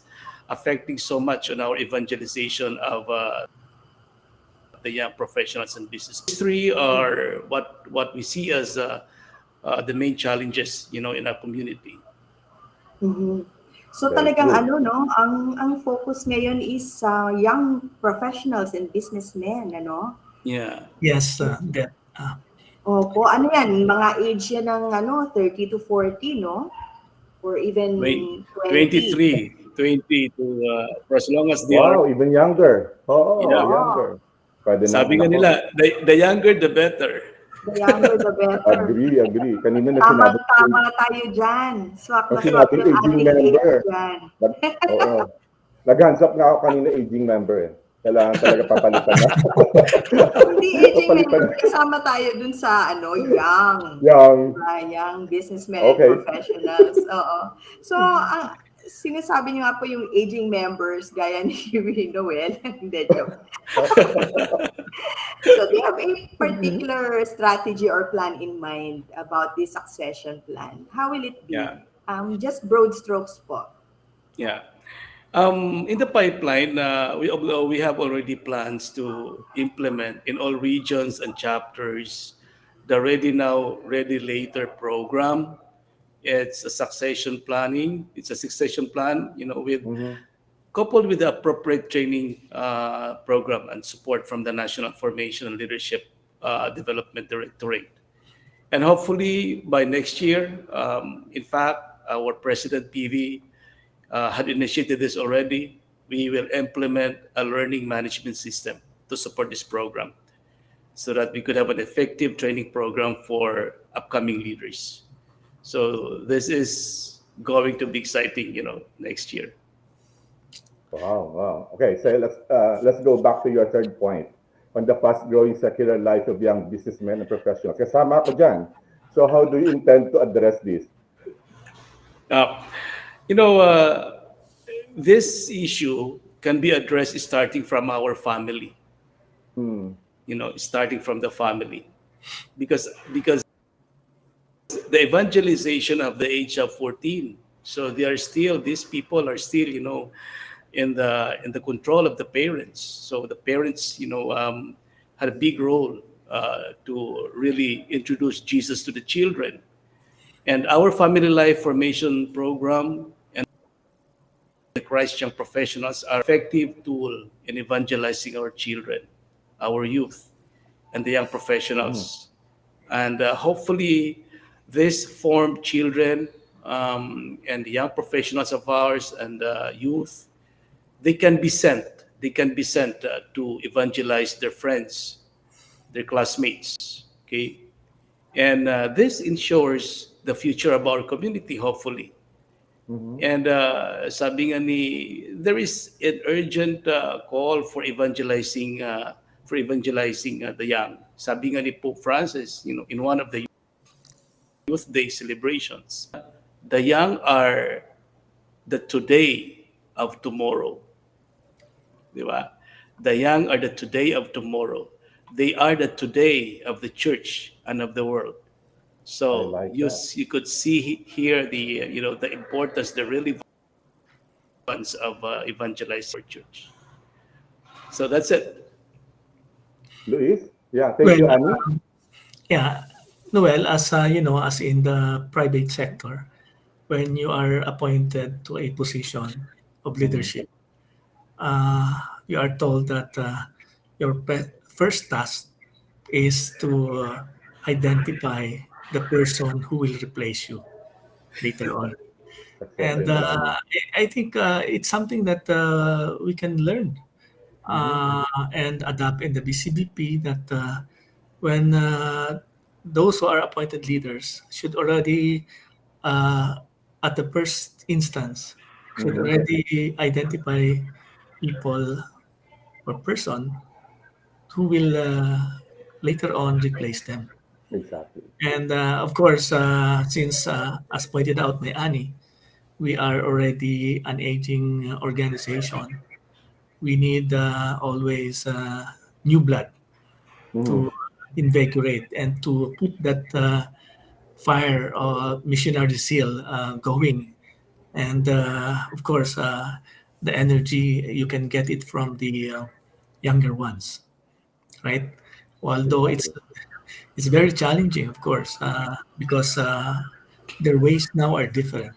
[SPEAKER 2] affecting so much on our evangelization of the young professionals and business. These three are what we see as the main challenges, in our community.
[SPEAKER 1] Mhm. So
[SPEAKER 5] very
[SPEAKER 1] talagang
[SPEAKER 5] true.
[SPEAKER 1] ano 'no, ang focus ngayon is sa young professionals and businessmen ano?
[SPEAKER 2] Yeah,
[SPEAKER 3] Yes, that
[SPEAKER 1] Opo, ano 'yan, mga age 'yan ng ano, 30 to 40 'no? Or even
[SPEAKER 2] 20,
[SPEAKER 1] 20.
[SPEAKER 2] 23, 20 to for as long as they are.
[SPEAKER 5] Wow, even younger. Oh,
[SPEAKER 2] Yeah,
[SPEAKER 1] Oo,
[SPEAKER 5] younger. Pwede ng
[SPEAKER 2] sabi nga
[SPEAKER 5] anak ko.
[SPEAKER 2] nila, the younger the better.
[SPEAKER 1] the younger the better.
[SPEAKER 5] Agree, agree. Kanina na sinabi ko,
[SPEAKER 1] Tamang-tama tayo diyan. Swak na
[SPEAKER 5] kasi
[SPEAKER 1] swak
[SPEAKER 5] natin
[SPEAKER 1] yung
[SPEAKER 5] aging
[SPEAKER 1] ating age
[SPEAKER 5] member.
[SPEAKER 1] diyan.
[SPEAKER 5] Oo. Nag-hands up nga ako kanina aging member eh. Kailangan talaga papalitan na.
[SPEAKER 1] Hindi aging
[SPEAKER 5] Papalitan
[SPEAKER 1] member,
[SPEAKER 5] na.
[SPEAKER 1] kasama tayo dun sa ano, young.
[SPEAKER 5] Young.
[SPEAKER 1] Young businessmen and
[SPEAKER 5] Okay.
[SPEAKER 1] professionals. Oo. So, ang sinasabi niyo nga po yung aging members, gaya ni Noel. Hindi, joke. So, do you have a particular strategy or plan in mind about this succession plan? How will it be?
[SPEAKER 2] Yeah,
[SPEAKER 1] Just broad strokes po.
[SPEAKER 2] yeah. In the pipeline, we have already plans to implement in all regions and chapters the Ready Now, Ready Later program. It's a succession planning. It's a succession plan, with
[SPEAKER 5] Mhm.
[SPEAKER 2] coupled with the appropriate training program and support from the National Formation and Leadership Development Directorate. And hopefully by next year, in fact, our President PV had initiated this already. We will implement a learning management system to support this program so that we could have an effective training program for upcoming leaders. So this is going to be exciting, next year.
[SPEAKER 5] Wow, wow. Okay, so let's go back to your third point on the fast-growing secular life of young businessmen and professionals. Kasama ako dyan. So how do you intend to address this?
[SPEAKER 2] Uh, you know, this issue can be addressed starting from our family,
[SPEAKER 5] Hmm.
[SPEAKER 2] starting from the family, because the evangelization of the age of 14. So these people are still, in the control of the parents. So the parents, had a big role to really introduce Jesus to the children. And our family life formation program and the Christ Young Professionals are effective tool in evangelizing our children, our youth, and the young
[SPEAKER 5] Mhm.
[SPEAKER 2] professionals. And hopefully, these formed children and the young professionals of ours and youth, they can be sent. They can be sent to evangelize their friends, their classmates. Okay, and this ensures the future of our community. Hopefully,
[SPEAKER 5] Mhm.
[SPEAKER 2] and sabi nga there is an urgent call for evangelizing the young. Sabi nga ni Pope Francis, in one of the Youth Day celebrations, the young are the today of tomorrow, di ba? The young are the today of tomorrow. They are the today of the church and of the world.
[SPEAKER 5] I
[SPEAKER 2] So
[SPEAKER 5] like
[SPEAKER 2] you
[SPEAKER 5] that.
[SPEAKER 2] you could see here the importance, the relevance of evangelizing our church. So that's it.
[SPEAKER 5] Luis? Yeah, thank
[SPEAKER 3] well,
[SPEAKER 5] you, Annie.
[SPEAKER 3] yeah, Noel, as as in the private sector, when you are appointed to a position of
[SPEAKER 5] Mhm.
[SPEAKER 3] leadership, uh, you are told that your first task is to identify the person who will replace you later on.
[SPEAKER 5] Excellent.
[SPEAKER 3] And
[SPEAKER 5] Thank you, Annie.
[SPEAKER 3] I think it's something that we can learn
[SPEAKER 5] Mhm.
[SPEAKER 3] and adapt in the BCBP, that when those who are appointed leaders should already, uh, at the first instance, should
[SPEAKER 5] Mhm.
[SPEAKER 3] already identify people or person who will later on replace them.
[SPEAKER 5] Exactly.
[SPEAKER 3] And of course, since as pointed out by Annie, we are already an aging organization. We need always new blood
[SPEAKER 5] Mhm.
[SPEAKER 3] to invigorate and to put that fire or missionary zeal going. And of course, the energy you can get it from the younger ones, right? Although
[SPEAKER 5] Exactly.
[SPEAKER 3] it's very challenging, of course, because their ways now are different.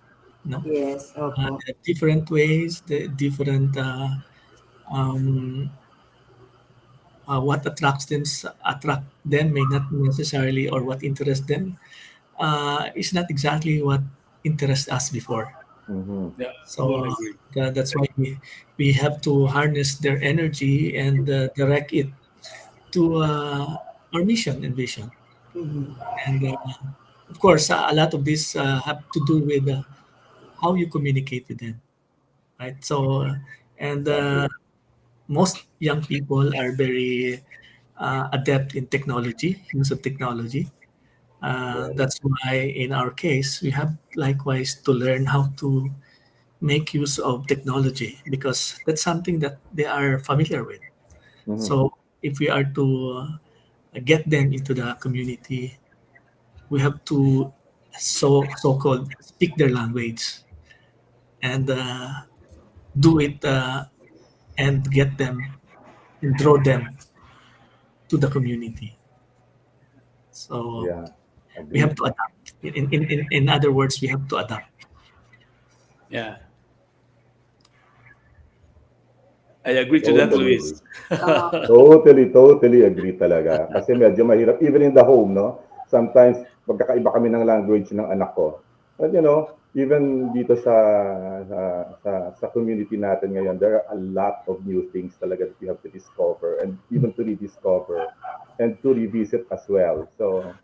[SPEAKER 3] No,
[SPEAKER 1] Yes, opo.
[SPEAKER 3] there are different ways, the different um, what attract them may not necessarily, or what interests them is not exactly what interests us before.
[SPEAKER 5] Mhm.
[SPEAKER 2] Yeah,
[SPEAKER 3] So
[SPEAKER 2] I agree.
[SPEAKER 3] that's why we have to harness their energy and direct it to our mission and vision.
[SPEAKER 1] Mhm.
[SPEAKER 3] And of course, a lot of this have to do with how you communicate with them, right? So, and
[SPEAKER 5] Exactly.
[SPEAKER 3] most young people are very adept in technology, use of technology.
[SPEAKER 5] Very.
[SPEAKER 3] That's why, in our case, we have likewise to learn how to make use of technology because that's something that they are familiar with.
[SPEAKER 5] Mhm.
[SPEAKER 3] So, if we are to get them into the community, we have to so-called speak their language and do it and get them and draw them to the community. So
[SPEAKER 5] Yeah.
[SPEAKER 3] we have
[SPEAKER 5] Agree.
[SPEAKER 3] to adapt. In other words, we have to adapt.
[SPEAKER 2] Yeah, I agree to that,
[SPEAKER 5] Totally
[SPEAKER 2] Luis.
[SPEAKER 5] agree.
[SPEAKER 1] Uh,
[SPEAKER 5] Totally agree talaga. Kasi medyo mahirap, even in the home, no? Sometimes, pagkakaiba kami ng language ng anak ko. But even dito sa, sa community natin ngayon, there are a lot of new things talaga that we have to discover and even to rediscover and to revisit as well. So,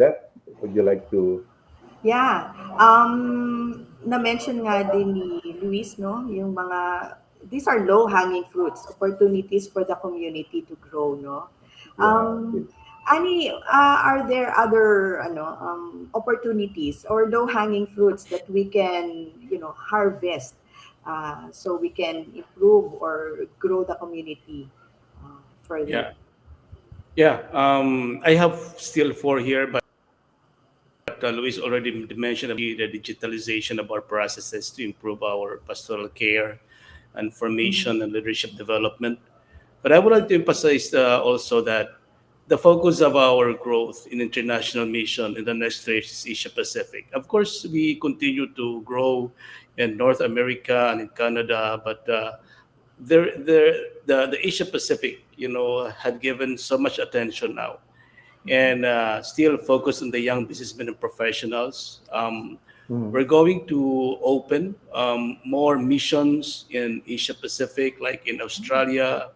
[SPEAKER 5] that, would you like to?
[SPEAKER 1] yeah. Na-mention nga din ni Luis, no, yung mga, these are low-hanging fruits, opportunities for the community to grow, no?
[SPEAKER 5] Yeah,
[SPEAKER 1] Um, Ani, are there other opportunities or low-hanging fruits that we can, harvest so we can improve or grow the community further?
[SPEAKER 2] Yeah, yeah. I have still four here, but Luis already mentioned the digitalization of our processes to improve our pastoral care and
[SPEAKER 1] Mhm.
[SPEAKER 2] formation and leadership development. But I would like to emphasize also that the focus of our growth in international mission in the next phase is Asia Pacific. Of course, we continue to grow in North America and in Canada, but the Asia Pacific, had given so much attention now, and still focus on the young businessmen and professionals.
[SPEAKER 5] Mhm.
[SPEAKER 2] We're going to open more missions in Asia Pacific, like in Australia,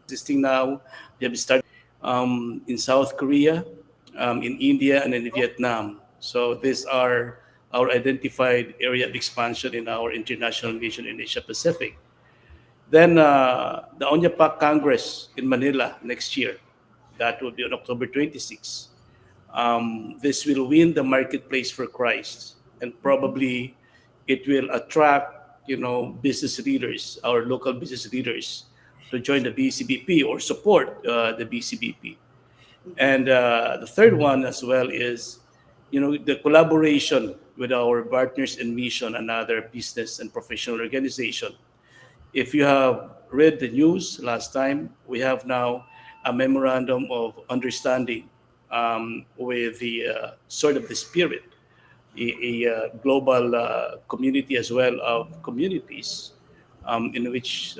[SPEAKER 2] existing now. We have started in South Korea, in India, and in Vietnam. So these are our identified area of expansion in our international mission in Asia Pacific. Then the ONYAPAC Congress in Manila next year. That will be on October 26th. This will win the marketplace for Christ, and probably it will attract, business leaders, our local business leaders, to join the BCBP or support the BCBP. And the third one as well is, the collaboration with our partners in mission and other business and professional organization. If you have read the news last time, we have now a memorandum of understanding with the Sword of the Spirit, a global community as well of communities in which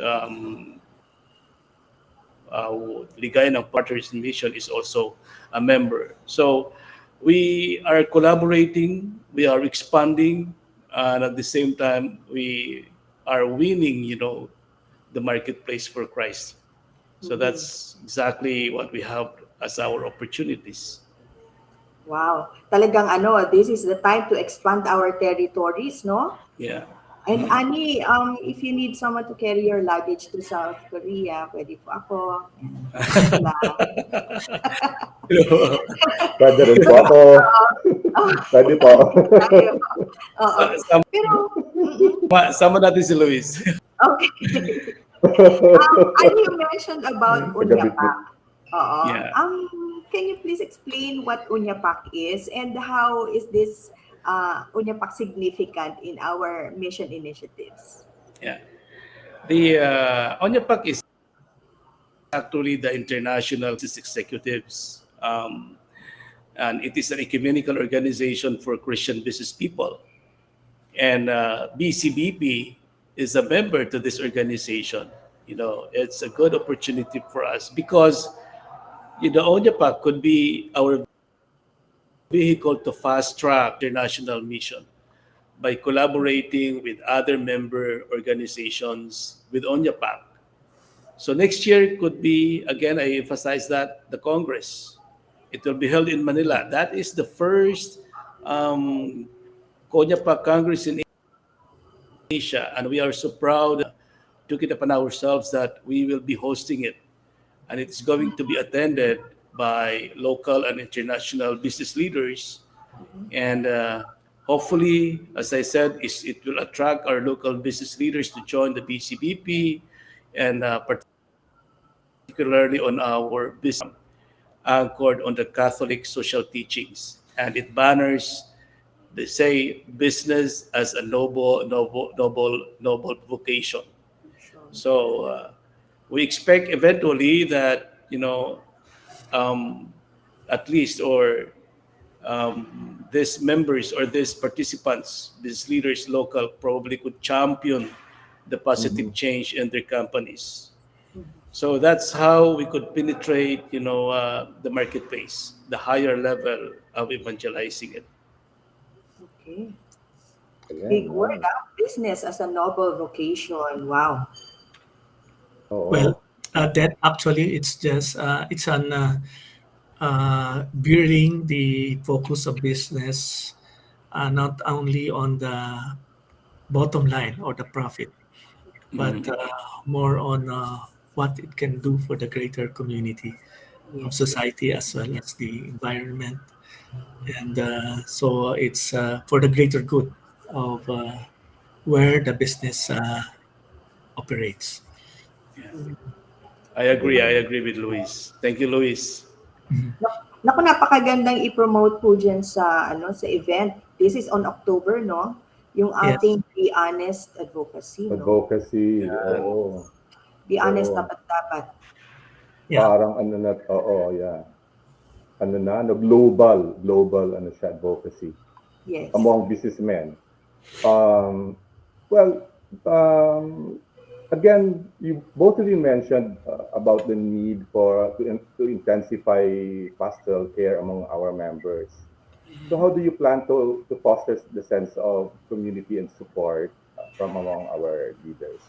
[SPEAKER 2] Ligaya ng Partners in Mission is also a member. So we are collaborating, we are expanding, and at the same time, we are winning, the marketplace for Christ. So
[SPEAKER 1] Mhm.
[SPEAKER 2] that's exactly what we have as our opportunities.
[SPEAKER 1] Wow. Talagang this is the time to expand our territories, no?
[SPEAKER 2] Yeah.
[SPEAKER 1] And Ani, if you need someone to carry your luggage to South Korea, pwede po ako. Sila.
[SPEAKER 5] Pwede rin po ako. Pwede po.
[SPEAKER 1] Tayo. Oo.
[SPEAKER 2] Sama,
[SPEAKER 1] Pero, mm-mm.
[SPEAKER 2] sama natin si Luis.
[SPEAKER 1] Okay. Ani, you mentioned about Unyapak. Oo.
[SPEAKER 2] Yeah.
[SPEAKER 1] Can you please explain what Unyapak is and how is this Unyapak significant in our mission initiatives?
[SPEAKER 2] Yeah. The ONYAPAC is actually the International Business Executives, and it is an ecumenical organization for Christian business people. And BCBP is a member to this organization. You know, it's a good opportunity for us because ONYAPAC could be our vehicle to fast track international mission by collaborating with other member organizations with ONYAPAC. So next year could be, again, I emphasize that, the Congress. It will be held in Manila. That is the first ONYAPAC Congress in Asia, and we are so proud, took it upon ourselves that we will be hosting it. And it's going to be attended by local and international business leaders. And hopefully, as I said, it will attract our local business leaders to join the BCBP, and particularly on our business anchored on the Catholic social teachings. And it banners, they say, business as a noble vocation. So we expect eventually that, at least, or these members or these participants, these leaders local, probably could champion the positive change in their companies. So that's how we could penetrate, the marketplace, the higher level of evangelizing it.
[SPEAKER 1] Okay.
[SPEAKER 5] Ayan,
[SPEAKER 1] Big
[SPEAKER 5] wow.
[SPEAKER 1] word, business as a noble vocation. Wow.
[SPEAKER 5] Oo.
[SPEAKER 3] Well, that actually it's just it's an bearing the focus of business not only on the bottom line or the profit, but more on what it can do for the greater community of
[SPEAKER 1] Yes.
[SPEAKER 3] society as well as the environment. And so it's for the greater good of where the business operates.
[SPEAKER 2] I agree with Luis. Thank you, Luis.
[SPEAKER 1] Naku, napakagandang i-promote po dyan sa, sa event. This is on October, no? Yung
[SPEAKER 3] Yes.
[SPEAKER 1] ating Be Honest Advocacy, no?
[SPEAKER 5] Advocacy,
[SPEAKER 2] Yeah.
[SPEAKER 5] oo.
[SPEAKER 1] Be honest
[SPEAKER 5] Oo.
[SPEAKER 1] dapat.
[SPEAKER 3] Yeah.
[SPEAKER 5] Parang ano na, oo, yeah. Ano na, global advocacy
[SPEAKER 1] Yes.
[SPEAKER 5] among businessmen. Well, again, both of you mentioned about the need to intensify pastoral care among our members. So how do you plan to foster the sense of community and support from among our leaders?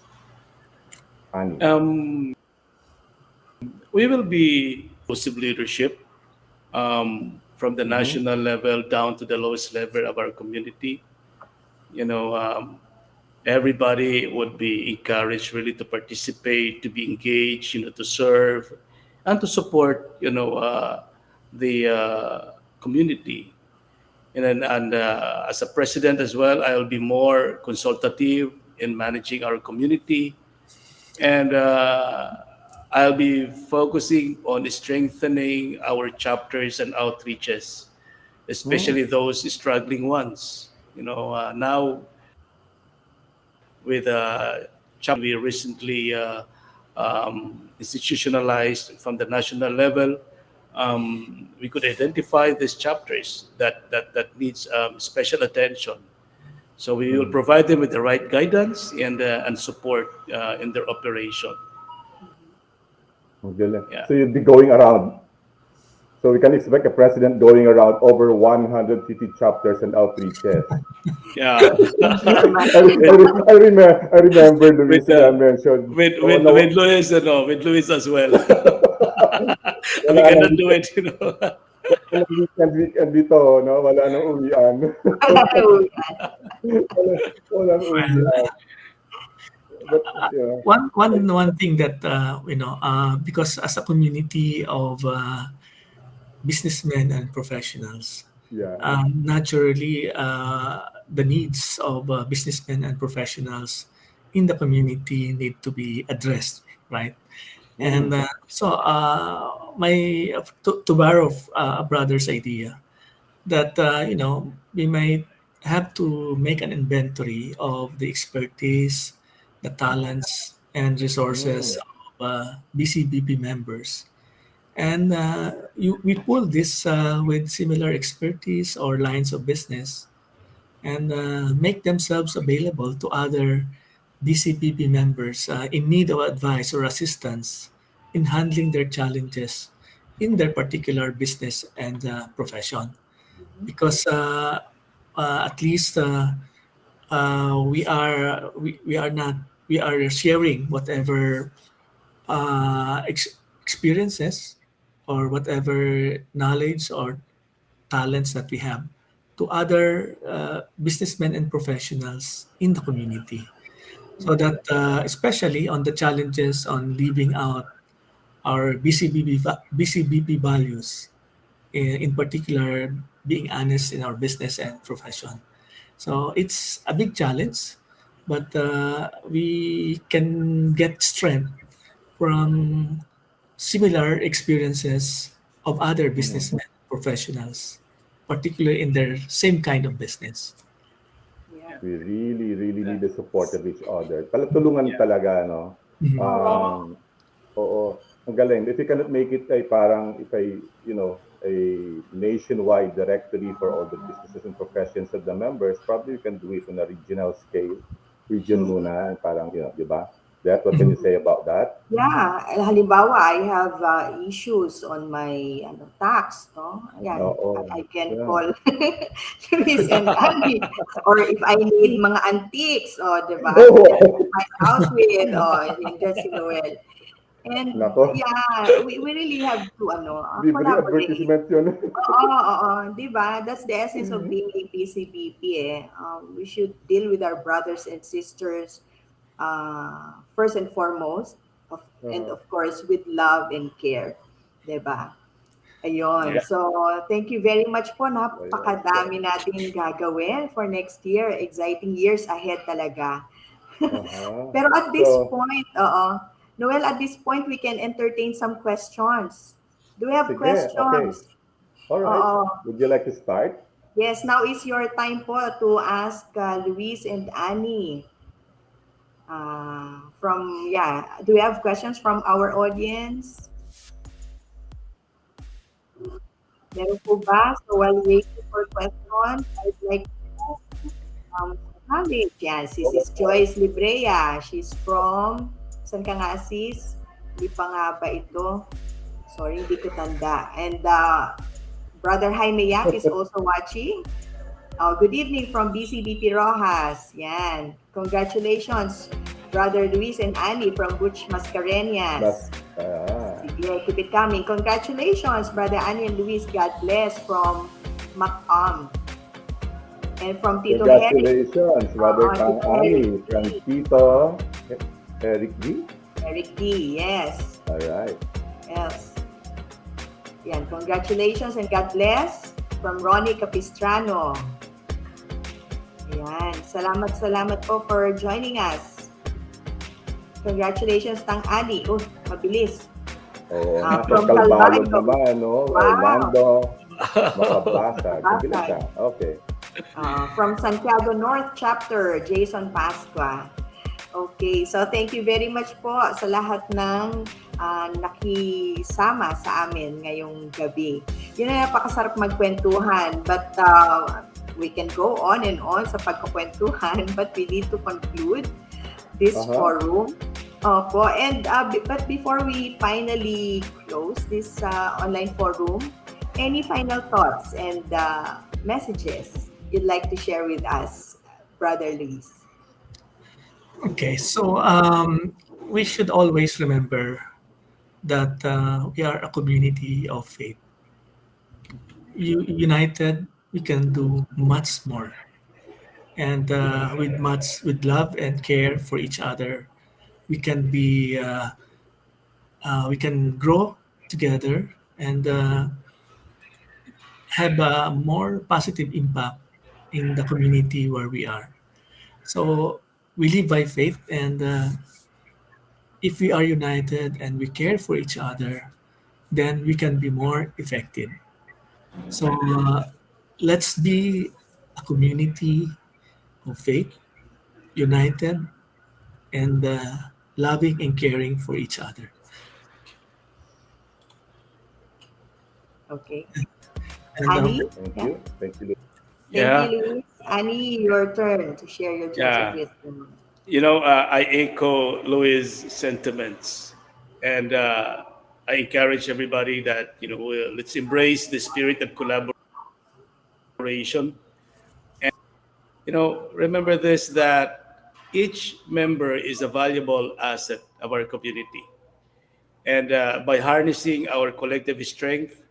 [SPEAKER 5] Ani?
[SPEAKER 2] We will be inclusive leadership from the national level down to the lowest level of our community. Everybody would be encouraged really to participate, to be engaged, to serve, and to support, the community. And as a president as well, I'll be more consultative in managing our community, and I'll be focusing on strengthening our chapters and outreaches, especially those struggling ones. Now with chapter we recently institutionalized from the national level, we could identify these chapters that needs special attention. So we will provide them with the right guidance and support in their operation. Yeah.
[SPEAKER 5] So you'd be going around. So we can expect a president going around over 150 chapters and outreaches.
[SPEAKER 2] Yeah.
[SPEAKER 5] I remember Luis mentioned
[SPEAKER 2] with Luis, with Luis as well. We cannot do it,
[SPEAKER 5] weekend dito, no? Wala nang uwian.
[SPEAKER 1] Wala na uwian.
[SPEAKER 5] Walang
[SPEAKER 3] Well,
[SPEAKER 5] uwian. But, yeah.
[SPEAKER 3] one thing that because as a community of businessmen and professionals,
[SPEAKER 5] Yeah.
[SPEAKER 3] naturally the needs of businessmen and professionals in the community need to be addressed, right? And
[SPEAKER 5] Mm.
[SPEAKER 3] to borrow a brother's idea, that we might have to make an inventory of the expertise, the talents, and resources
[SPEAKER 5] Mm.
[SPEAKER 3] of BCBP members, and we pull this with similar expertise or lines of business, and make themselves available to other BCBP members in need of advice or assistance in handling their challenges in their particular business and profession, because at least we are not we are sharing whatever experiences or whatever knowledge or talents that we have to other businessmen and professionals in the community, so that especially on the challenges on living out our BCBP values, in particular being honest in our business and profession. So it's a big challenge, but we can get strength from similar experiences of other
[SPEAKER 5] Mm.
[SPEAKER 3] businessmen professionals, particularly in their same kind of business.
[SPEAKER 1] Yeah.
[SPEAKER 5] We really, really need the support of each other. Tulungan
[SPEAKER 2] Yeah.
[SPEAKER 5] talaga, no?
[SPEAKER 3] Mhm.
[SPEAKER 1] Oo.
[SPEAKER 5] Oo, ang galing. If you cannot make it ay parang, if I, a nationwide directory for all the businesses and professions of the members, probably you can do it on a regional scale. Region muna, parang, di ba? That, what can you say about that?
[SPEAKER 1] Yeah, halimbawa, I have issues on my tax, no? Ayan, I
[SPEAKER 5] Oo.
[SPEAKER 1] can
[SPEAKER 5] Yeah.
[SPEAKER 1] call Luis and Andy. Or if I need mga antiques, di ba?
[SPEAKER 5] Oh,
[SPEAKER 1] My house with, yun dyan si Noel. And
[SPEAKER 5] nako.
[SPEAKER 1] yeah, we really have to
[SPEAKER 5] Libre
[SPEAKER 1] collaborate.
[SPEAKER 5] advertisement yun.
[SPEAKER 1] Oo, di ba? That's the essence of being a PCBP eh. We should deal with our brothers and sisters first and foremost, and
[SPEAKER 5] Uh,
[SPEAKER 1] of course with love and care. Di ba? Ayun.
[SPEAKER 2] Yeah.
[SPEAKER 1] So, thank you very much po.
[SPEAKER 5] Ayun.
[SPEAKER 1] Napakadami natin gagawin for next year. Exciting years ahead talaga.
[SPEAKER 5] Uh-huh.
[SPEAKER 1] Pero at this
[SPEAKER 5] So,
[SPEAKER 1] point, Noel, at this point, we can entertain some questions. Do we have
[SPEAKER 5] sige, okay.
[SPEAKER 1] questions?
[SPEAKER 5] All right.
[SPEAKER 1] Oo.
[SPEAKER 5] Would you like to start?
[SPEAKER 1] Yes, now is your time po to ask Luis and Annie. Do we have questions from our audience? Meron po ba? So while waiting for questions, I'd like to acknowledge. Yan, si Sis Joyce Librea. She's from, saan ka nga, Sis? Hindi pa nga ba ito? Sorry, hindi ko tanda. And Brother Jaime Yak is also watching. Good evening from BCBP Rojas. Yan. Congratulations, Brother Luis and Annie from Butch Mascareñas. Sige, keep it coming. Congratulations, Brother Annie and Luis. God bless from Macam. And from Tito Henry.
[SPEAKER 5] Congratulations, Brother Kang Ani, from Tito Eric D.
[SPEAKER 1] Eric D, yes.
[SPEAKER 5] All right.
[SPEAKER 1] Yes. Yan, congratulations and God bless from Ronnie Capistrano. Ayan. Salamat po for joining us. Congratulations, Tang Ani. Oh, mabilis.
[SPEAKER 5] Oo,
[SPEAKER 1] From
[SPEAKER 5] Calbalog
[SPEAKER 1] Calbalog.
[SPEAKER 5] naman, no?
[SPEAKER 1] Wow.
[SPEAKER 5] Orlando, Makabasa.
[SPEAKER 1] Makabasa.
[SPEAKER 5] Bilis siya. Okay.
[SPEAKER 1] From Santiago North Chapter, Jason Pasqua. Okay, so thank you very much po sa lahat ng nakisama sa amin ngayong gabi. Yun na, napakasarap magkwentuhan, but we can go on and on sa pagkakwentuhan, but we need to conclude this forum. Opo, and but before we finally close this online forum, any final thoughts and messages you'd like to share with us, Brother Luis?
[SPEAKER 3] Okay, so we should always remember that we are a community of faith. united, we can do much more. And with love and care for each other, we can we can grow together and have a more positive impact in the community where we are. So we live by faith, and if we are united and we care for each other, then we can be more effective. So let's be a community of faith, united, and loving and caring for each other.
[SPEAKER 1] Okay.
[SPEAKER 3] And
[SPEAKER 1] Annie?
[SPEAKER 5] Thank
[SPEAKER 1] Yeah.
[SPEAKER 5] you. Thank you.
[SPEAKER 1] Thank you,
[SPEAKER 2] Yeah,
[SPEAKER 1] Luis. Annie, your turn to share your thoughts of
[SPEAKER 2] yeah.
[SPEAKER 1] wisdom.
[SPEAKER 2] I echo Louis' sentiments, and I encourage everybody that let's embrace the spirit of collaboration. Remember this, that each member is a valuable asset of our community, and by harnessing our collective strength,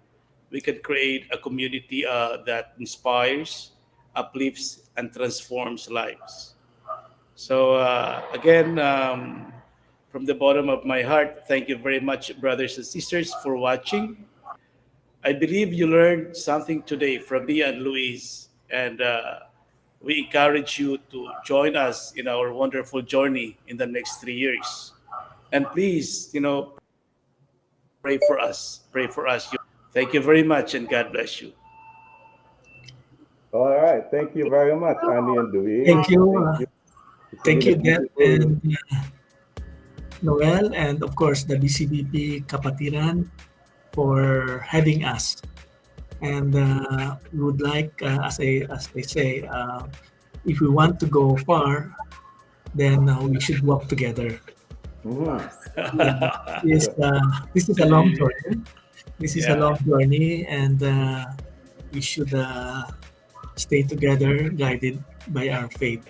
[SPEAKER 2] we can create a community that inspires, uplifts, and transforms lives. So again, from the bottom of my heart, thank you very much, brothers and sisters, for watching. I believe you learned something today from me and Luis, and we encourage you to join us in our wonderful journey in the next 3 years. And please, pray for us. Pray for us. Thank you very much, and God bless you.
[SPEAKER 5] All right. Thank you very much, Annie and Louis.
[SPEAKER 3] thank you,
[SPEAKER 5] Thank you. It's
[SPEAKER 3] thank
[SPEAKER 5] been a
[SPEAKER 3] you, Deb
[SPEAKER 5] beautiful.
[SPEAKER 3] and Noel, and of course the BCBP Kapatiran for having us. And we would like, as they say, if we want to go far, then we should walk together.
[SPEAKER 5] Mhm.
[SPEAKER 3] Yeah, this,
[SPEAKER 5] So,
[SPEAKER 3] this is a long journey. This is a
[SPEAKER 2] Yeah.
[SPEAKER 3] long journey, and we should stay together, guided by our faith.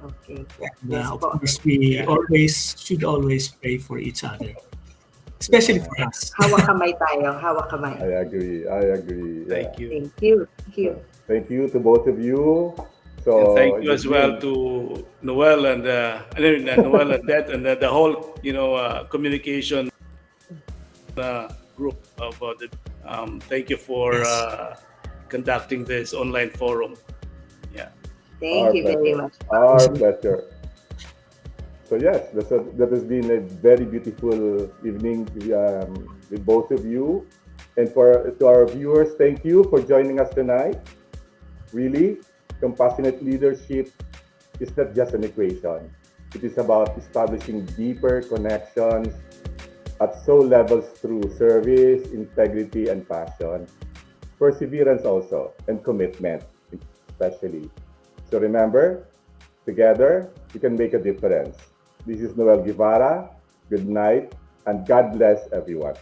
[SPEAKER 1] Okay.
[SPEAKER 3] And
[SPEAKER 1] Yes
[SPEAKER 3] of
[SPEAKER 1] po.
[SPEAKER 3] course, we
[SPEAKER 2] Yeah.
[SPEAKER 3] always should always pray for each other, especially
[SPEAKER 5] yeah,
[SPEAKER 3] for us.
[SPEAKER 1] Hawak kamay tayo. Hawak kamay.
[SPEAKER 5] I agree. I agree. Yeah.
[SPEAKER 2] Thank you.
[SPEAKER 1] Thank you. Thank you.
[SPEAKER 5] So, thank you to both of you.
[SPEAKER 2] And
[SPEAKER 5] So
[SPEAKER 2] thank
[SPEAKER 5] it
[SPEAKER 2] you
[SPEAKER 5] has
[SPEAKER 2] as well
[SPEAKER 5] been.
[SPEAKER 2] to Noel and Noel and that and the whole communication group of the. Thank you for
[SPEAKER 3] Yes.
[SPEAKER 2] conducting this online forum. Yeah.
[SPEAKER 1] Thank
[SPEAKER 5] Our
[SPEAKER 1] you very
[SPEAKER 5] pleasure.
[SPEAKER 1] much.
[SPEAKER 5] Our pleasure. So yes, that has been a very beautiful evening with both of you, and to our viewers, thank you for joining us tonight. Really, compassionate leadership is not just an equation. It is about establishing deeper connections at soul levels through service, integrity, and passion. Perseverance also, and commitment, especially. So remember, together, we can make a difference. This is Noel Guevara. Good night, and God bless everyone.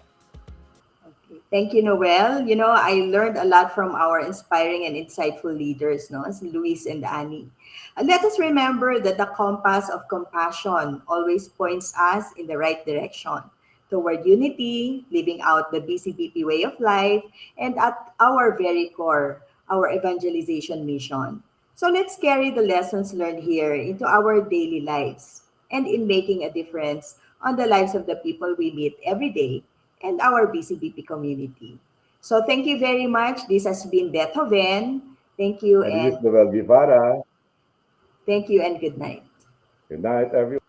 [SPEAKER 1] Okay. Thank you, Noel. I learned a lot from our inspiring and insightful leaders, no, as Luis and Annie. And let us remember that the compass of compassion always points us in the right direction toward unity, living out the BCBP way of life, and at our very core, our evangelization mission. So let's carry the lessons learned here into our daily lives and in making a difference on the lives of the people we meet every day and our BCBP community. So thank you very much. This has been Beethoven. Thank you
[SPEAKER 5] And this
[SPEAKER 1] and
[SPEAKER 5] is Noel Guevara.
[SPEAKER 1] thank you and good night.
[SPEAKER 5] Good night, everyone.